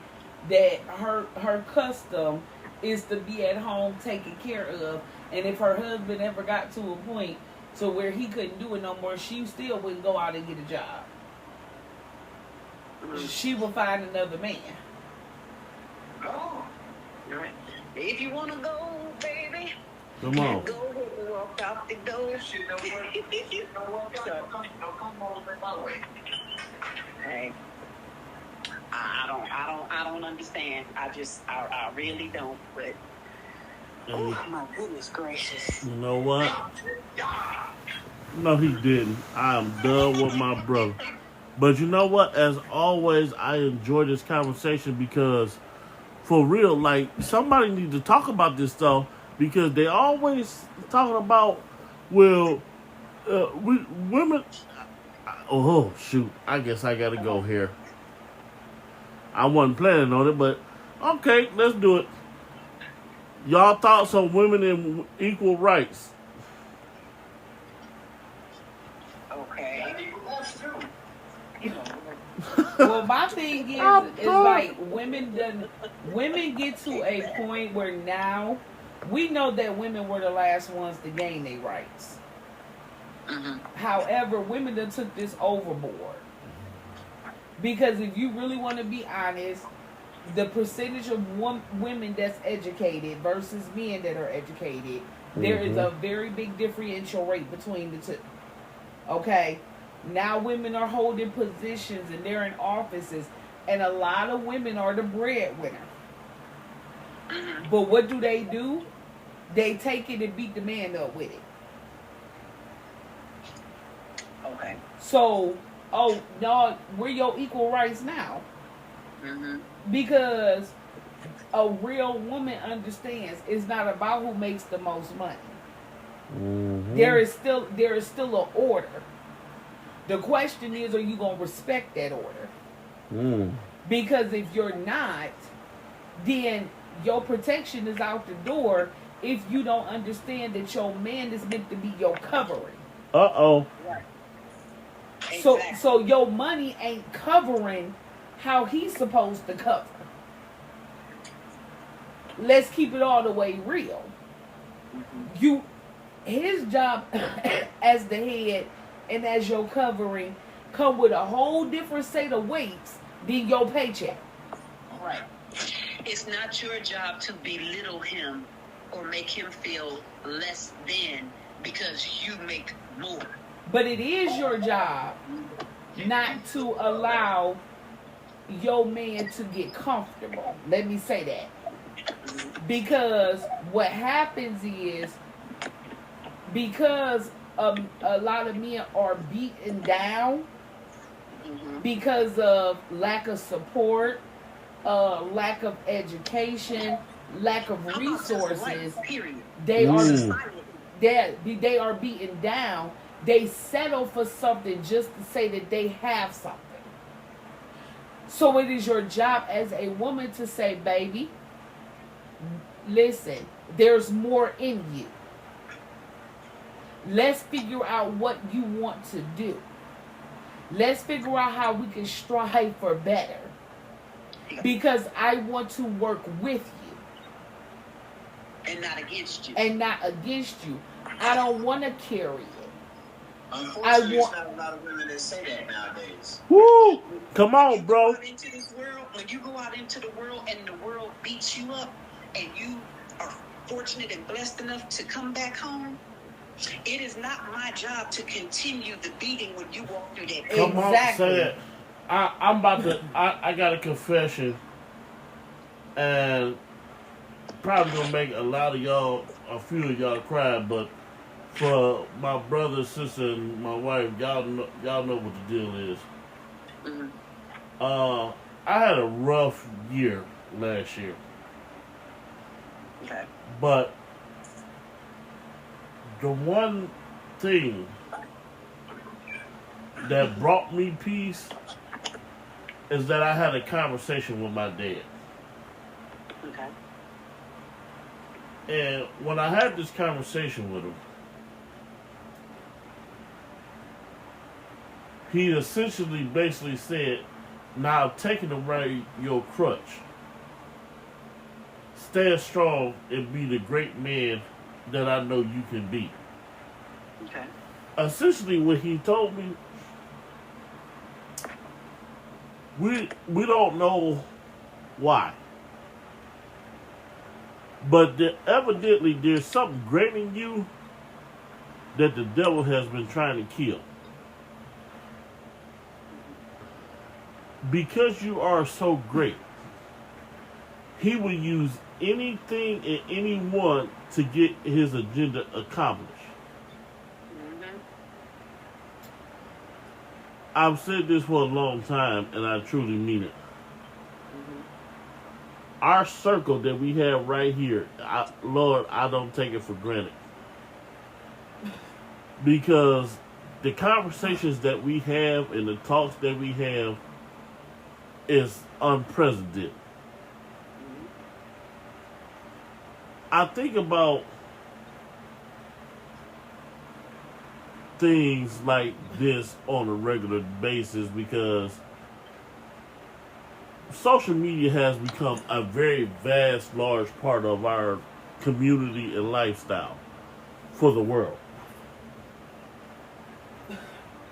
that her custom is to be at home taken care of, and if her husband ever got to a point to where he couldn't do it no more, she still wouldn't go out and get a job. She would find another man. Oh, all right. If you want to go, baby, Come on. go ahead and walk out the door. Hey, I don't understand. I really don't. But oh my goodness gracious! You know what? No, he didn't. I am done with my brother. But you know what? As always, I enjoy this conversation because, for real, like, somebody needs to talk about this stuff, because they always talking about, well, women. Oh, shoot. I guess I got to go here. I wasn't planning on it, but okay, let's do it. Y'all thoughts on women and equal rights? Okay. Well, my thing is like women get to a point where now we know that women were the last ones to gain their rights. Mm-hmm. However, women done took this overboard. Because if you really want to be honest, the percentage of women that's educated versus men that are educated, there is a very big differential rate between the two. Okay? Now women are holding positions and they're in offices, and a lot of women are the breadwinner. But what do? They take it and beat the man up with it. Okay. So oh no, we're your equal rights now. Mm-hmm. Because a real woman understands it's not about who makes the most money. Mm-hmm. There is still an order. The question is, are you gonna respect that order? Mm. Because if you're not, then your protection is out the door if you don't understand that your man is meant to be your covering. Uh-oh. Right. So Exactly. so your money ain't covering how he's supposed to cover. Let's keep it all the way real. You his job as the head and as your covering come with a whole different set of weights than your paycheck. Right. It's not your job to belittle him or make him feel less than because you make more. But it is your job not to allow your man to get comfortable. Let me say that. Because what happens is, because a lot of men are beaten down because of lack of support, lack of education, lack of resources, Period. they are Mm. they are beaten down. They settle for something just to say that they have something. So it is your job as a woman to say, baby, listen, there's more in you. Let's figure out what you want to do. Let's figure out how we can strive for better. Because I want to work with you. And not against you. And not against you. I don't want to carry it. Unfortunately, there's not a lot of women that say that nowadays. Woo! Come on, bro. When you go out into the world and the world beats you up and you are fortunate and blessed enough to come back home, it is not my job to continue the beating when you walk through that. Come on, Exactly. say it. I'm about to. I got a confession, and probably gonna make a few of y'all cry. But for my brother, sister, and my wife, y'all know what the deal is. Mm-hmm. I had a rough year last year, Okay. but the one thing that brought me peace is that I had a conversation with my dad. Okay. And when I had this conversation with him, he essentially basically said, now I've taken away your crutch. Stand strong and be the great man that I know you can be. Okay. Essentially what he told me, we don't know why. But evidently there's something great in you that the devil has been trying to kill. Because you are so great, he will use anything and anyone to get his agenda accomplished. Mm-hmm. I've said this for a long time, and I truly mean it. Our circle that we have right here, Lord, I don't take it for granted. Because the conversations that we have and the talks that we have is unprecedented. I think about things like this on a regular basis because social media has become a very vast, large part of our community and lifestyle for the world.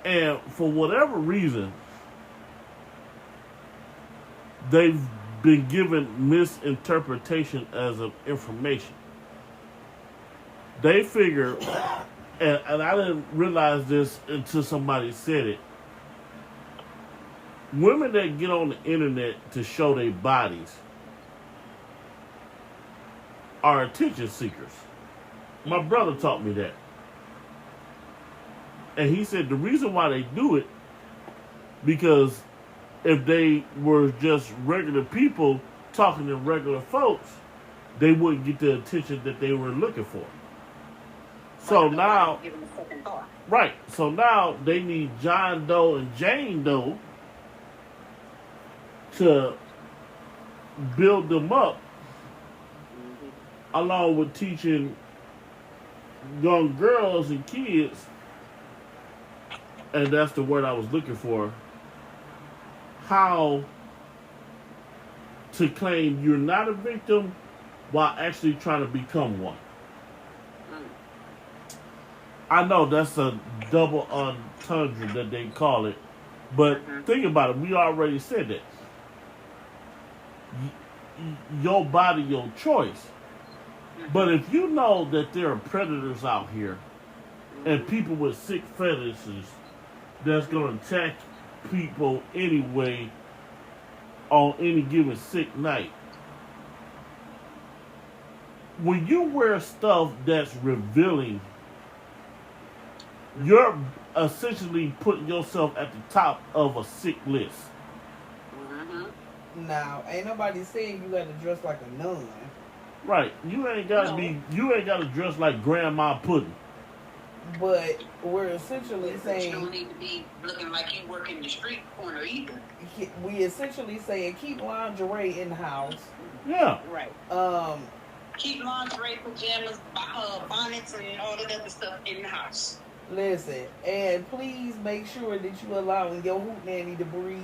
And for whatever reason, they've been given misinterpretation as of information. They figure, and I didn't realize this until somebody said it, women that get on the internet to show their bodies are attention seekers. My brother taught me that. And he said the reason why they do it Because if they were just regular people talking to regular folks, they wouldn't get the attention that they were looking for. So now, Give them a second thought. right, so now they need John Doe and Jane Doe to build them up, along with teaching young girls and kids, and that's the word I was looking for, how to claim you're not a victim while actually trying to become one. I know that's a double entendre that they call it, but think about it. We already said that. Your body, your choice. But if you know that there are predators out here and people with sick fetishes that's going to attack people anyway on any given sick night, when you wear stuff that's revealing, you're essentially putting yourself at the top of a sick list. Now, ain't nobody saying you gotta dress like a nun. Right. You ain't gotta dress like Grandma Pudding. But we're essentially You saying don't need to be looking like you work in the street corner either. we essentially saying keep lingerie in the house. Yeah. Right. Um, Keep lingerie, pajamas, bonnets, and all that other stuff in the house. listen, and please make sure that you allowing your hoot nanny to breathe.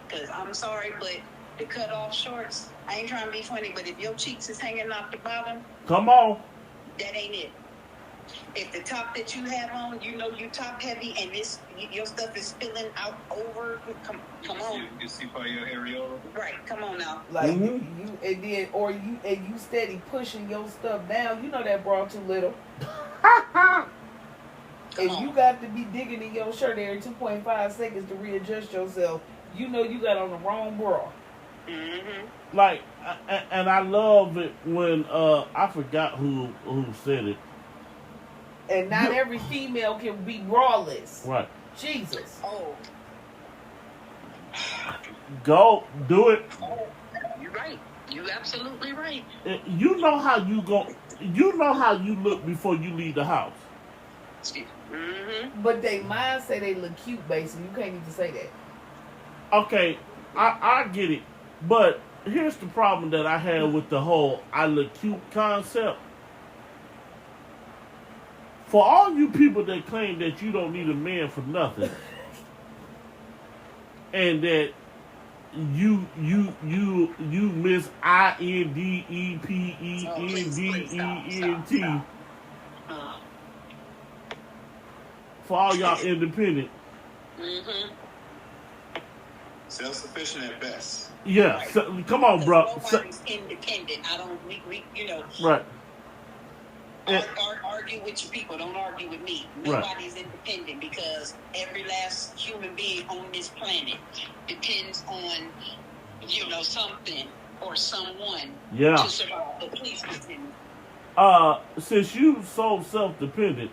Because I'm sorry, but the cut off shorts, I ain't trying to be funny, but if your cheeks is hanging off the bottom, Come on. that ain't it. If the top that you have on, you know you top heavy, and your stuff is spilling out over, come on. You see by your areola? Right, come on now. Like Mhm. you and then or you steady pushing your stuff down. You know that bra too little. Come If on. you got to be digging in your shirt every 2.5 seconds to readjust yourself, you know you got on the wrong bra. Mm-hmm. Like, and I love it when I forgot who said it. And not every female can be braless. Right. Jesus. Oh, Go do it. you're right. You absolutely right. You know how you go. You know how you look before you leave the house. Mm-hmm. But they mind say they look cute, basically. You can't even say that. Okay, I get it, but here's the problem that I had with the whole "I look cute" concept. For all you people that claim that you don't need a man for nothing, and that you miss INDEPENDENT for all y'all independent. Mm-hmm. Self-sufficient at best. Yeah, Right. so, come on, bro. Nobody's independent. I don't. We you know. Right. Argue with your people. Don't argue with me. Right. Nobody's independent because every last human being on this planet depends on, something or someone Yeah. to survive. But please continue. Since you so self-dependent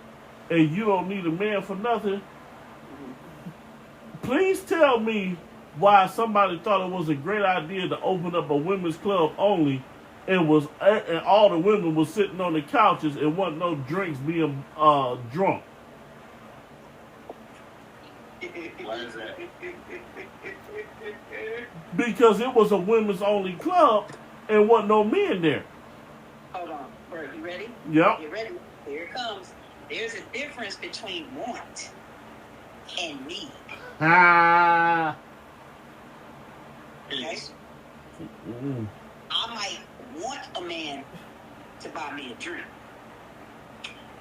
and you don't need a man for nothing, please tell me why somebody thought it was a great idea to open up a women's club only, and all the women was sitting on the couches and wasn't no drinks being drunk. Why is that? Because it was a women's only club and wasn't no men there. Hold on, Bert. You ready? Yep. You ready? Here it comes. There's a difference between want and need. Ah. Okay? Mm. I might want a man to buy me a drink.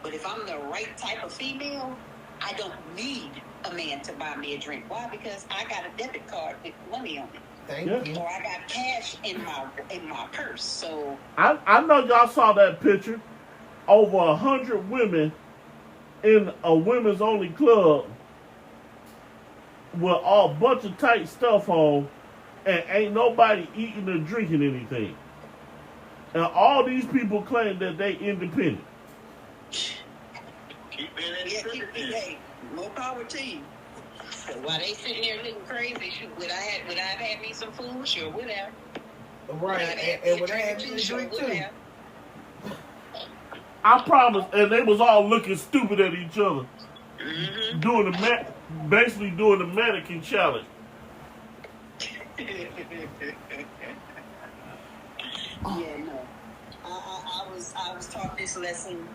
But if I'm the right type of female, I don't need a man to buy me a drink. Why? Because I got a debit card with money on it. Thank Yeah. you. Or I got cash in my purse. So I know y'all saw that picture. Over 100 women in a women's only club with all bunch of tight stuff on, and ain't nobody eating or drinking anything. And all these people claim that they independent. Keep being yeah, independent. hey, more power to you. While they sitting there looking crazy, shoot, would I have had me some food? Sure would have. Right, and would I have me a drink too? I promise, and they was all looking stupid at each other, Mm-hmm. doing basically doing the mannequin challenge. Yeah, no. I was taught this lesson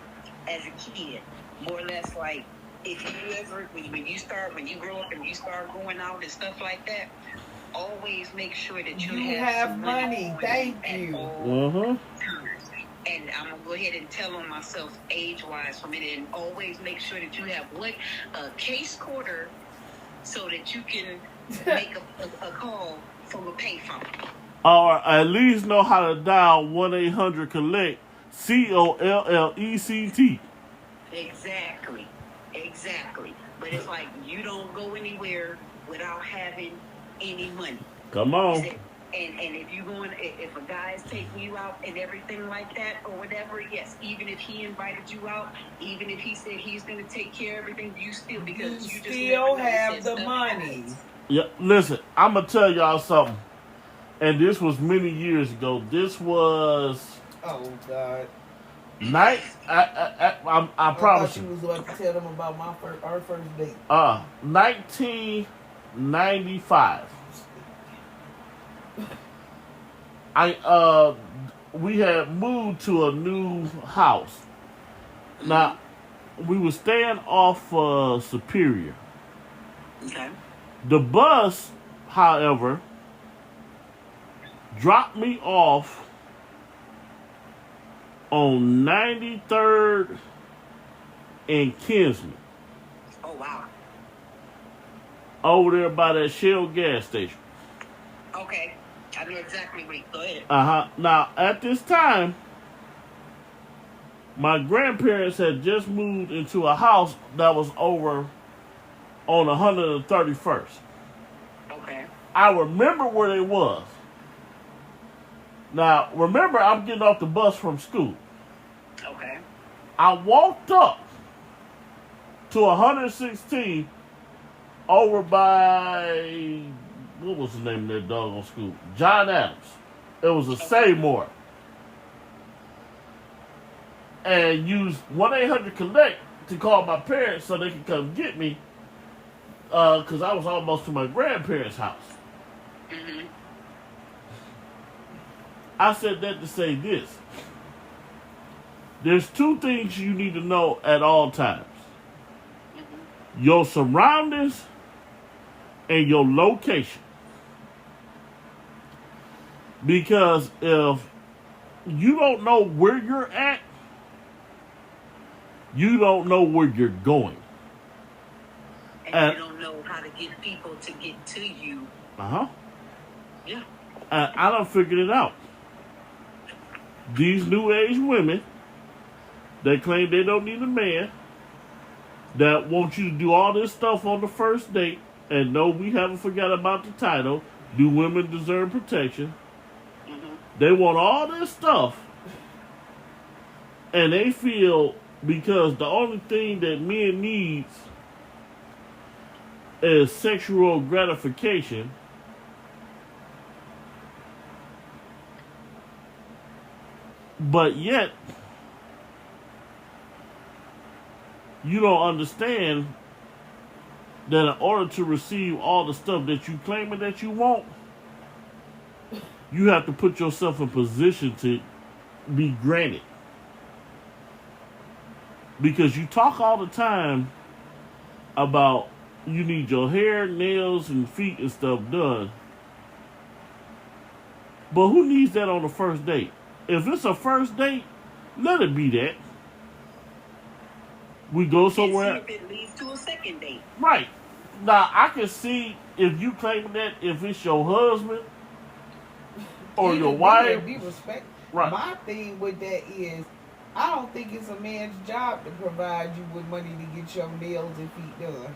as a kid, more or less like if you ever when you grow up and you start going out and stuff like that, always make sure that you have some money. Thank you. And I'm gonna go ahead and tell on myself age-wise from it, and always make sure that you have a case quarter so that you can make a call from a payphone. Or at least know how to dial 1-800-COLLECT, COLLECT. Exactly. But it's like you don't go anywhere without having any money. Come on. And if a guy is taking you out and everything like that or whatever, yes, even if he invited you out, even if he said he's going to take care of everything, you still, because you just still have the money. Yeah, listen, I'm going to tell y'all something. And this was many years ago. This was... Oh, God. I promise you. I thought you was about to tell them about our first date. 1995. We had moved to a new house. Now, we were staying off Superior. Okay. The bus, however, dropped me off on 93rd and Kinsman. Oh, wow. Over there by that Shell gas station. Okay. I know exactly where you go ahead. Now, at this time, my grandparents had just moved into a house that was over on 131st. Okay. I remember where they was. Now, remember, I'm getting off the bus from school. Okay. I walked up to 116 over by, what was the name of that doggone school? John Adams. It was a Seymour. And used 1-800-COLLECT to call my parents so they could come get me, because I was almost to my grandparents' house. Mm-hmm. I said that to say this. There's two things you need to know at all times. Mm-hmm. Your surroundings and your location. Because if you don't know where you're at, you don't know where you're going. And you don't know how to get people to get to you. Uh-huh. Yeah. I done figured it out. These new age women that claim they don't need a man, that want you to do all this stuff on the first date, and no, we haven't forgot about the title, do women deserve protection? Mm-hmm. They want all this stuff, and they feel because the only thing that men needs is sexual gratification, but yet you don't understand that in order to receive all the stuff that you claiming that you want, you have to put yourself in position to be granted. Because you talk all the time about you need your hair, nails, and feet and stuff done. But who needs that on the first date? If it's a first date, let it be that. We go somewhere. And see if it leads to a second date. Right. Now, I can see if you claim that if it's your husband or your wife. Be respectful. Right. My thing with that is, I don't think it's a man's job to provide you with money to get your nails and feet done.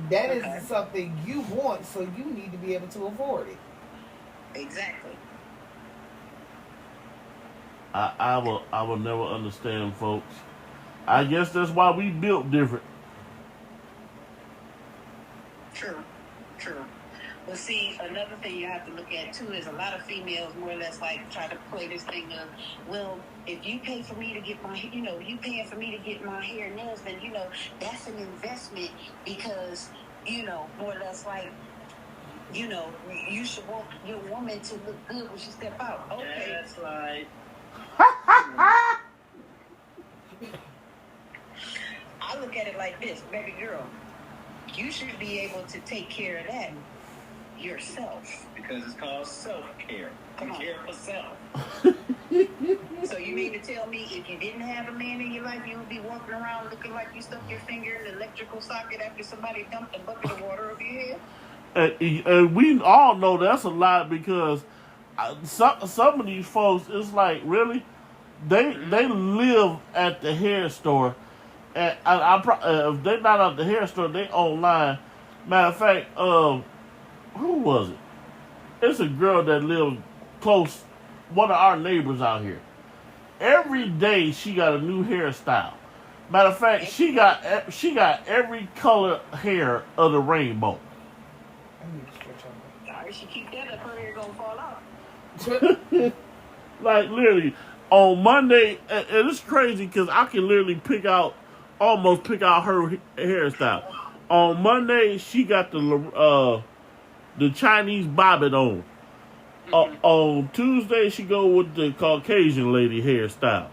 That is something you want, so you need to be able to afford it. Exactly. I will never understand, folks. I guess that's why we built different. But see, another thing you have to look at too is a lot of females more or less like try to play this thing of, well, if you pay for me to get my, you paying for me to get my hair and nails, then that's an investment because more or less like you should want your woman to look good when she step out. Okay, that's like. I look at it like this, baby girl. You should be able to take care of that yourself because it's called self-care. Care for self. So you mean to tell me if you didn't have a man in your life, you would be walking around looking like you stuck your finger in the electrical socket after somebody dumped a bucket of water over your head? And we all know that's a lie because some of these folks, it's like, really? They live at the hair store. And if they're not at the hair store, they online. Matter of fact, who was it? It's a girl that lived close, one of our neighbors out here. Every day she got a new hairstyle. Matter of fact, she got every color hair of the rainbow. Sorry, she keep that up, her hair gonna fall out. Like literally on Monday, and it's crazy because I can literally almost pick out her hairstyle. On Monday, she got the Chinese bobbin on. On Tuesday, she go with the Caucasian lady hairstyle.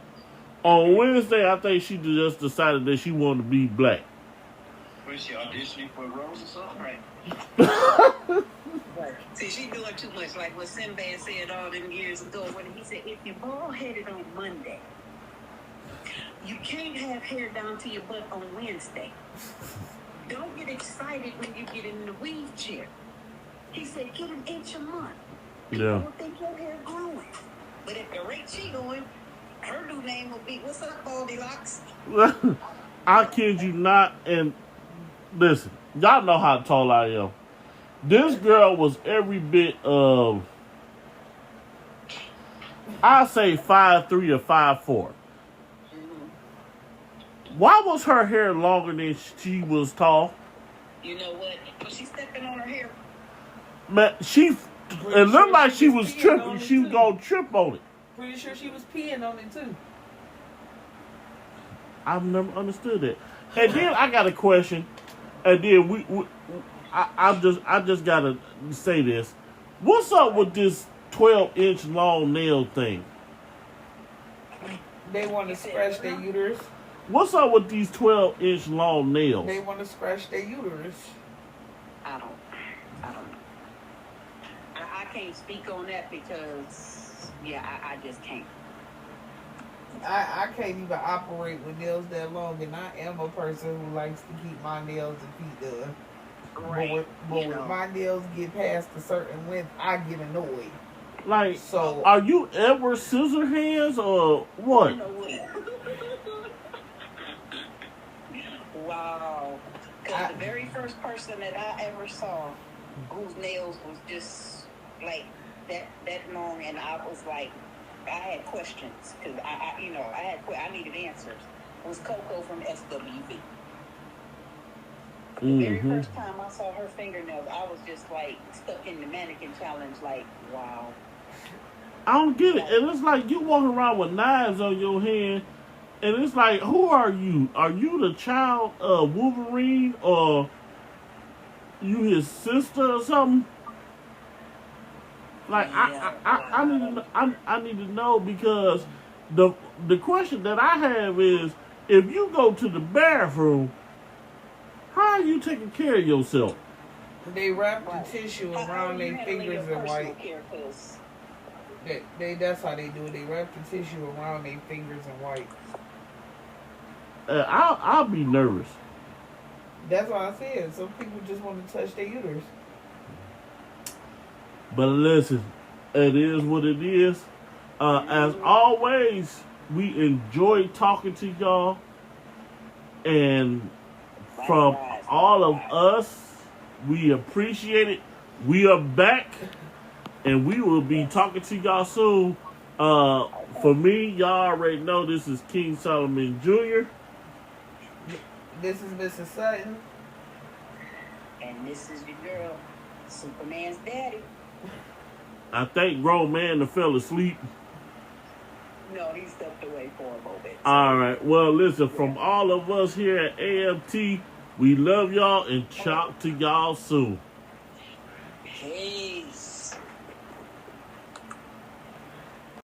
On Wednesday, I think she just decided that she wanted to be black. Was she auditioning for roles or something? Right. See, she doing too much. Like what Sinbad said all them years ago when he said, if you're bald-headed on Monday, you can't have hair down to your butt on Wednesday. Don't get excited when you get in the weave chair. He said, get an inch a month. People don't think your hair growing. But at the rate she going, her new name will be, what's up, Goldilocks? I kid you not. And listen, y'all know how tall I am. This girl was every bit of, I say 5'3" or 5'4". Why was her hair longer than she was tall? You know what? Was she stepping on her hair? Man, it looked like she was tripping. She was gonna trip on it. Pretty sure she was peeing on it too. I've never understood that. And then I got a question. And then I just gotta say this. What's up with this 12-inch long nail thing? They want to scratch their uterus. What's up with these 12-inch long nails? They want to scratch their uterus. I don't know. I can't speak on that because, I just can't. I can't even operate with nails that long, and I am a person who likes to keep my nails and feet done. Right. But when my nails get past a certain length, I get annoyed. Like, so are you ever scissor hands or what? You know what? Wow. Because the very first person that I ever saw whose nails was just like that long, and I was like, I had questions because I needed answers. Was Coco from SWV. The very first time I saw her fingernails, I was just like stuck in the mannequin challenge. Like, wow. I don't get it. And it's like you walking around with knives on your hand, and it's like, who are you? Are you the child of Wolverine, or you his sister or something? Like, I need to know, because the question that I have is, if you go to the bathroom, how are you taking care of yourself? They wrap the tissue around their fingers in white. That's how they do it. They wrap the tissue around their fingers in white. I'll be nervous. That's what I said. Some people just want to touch their uterus. But listen, it is what it is. As always, we enjoy talking to y'all. And from all of us, we appreciate it. We are back. And we will be talking to y'all soon. For me, y'all already know this is King Solomon Jr. This is Mrs. Sutton. And this is your girl. Superman's daddy. I think grown man that fell asleep. No, he stepped away for a moment. All right. Well, listen, from all of us here at AFT, we love y'all and talk to y'all soon. Peace.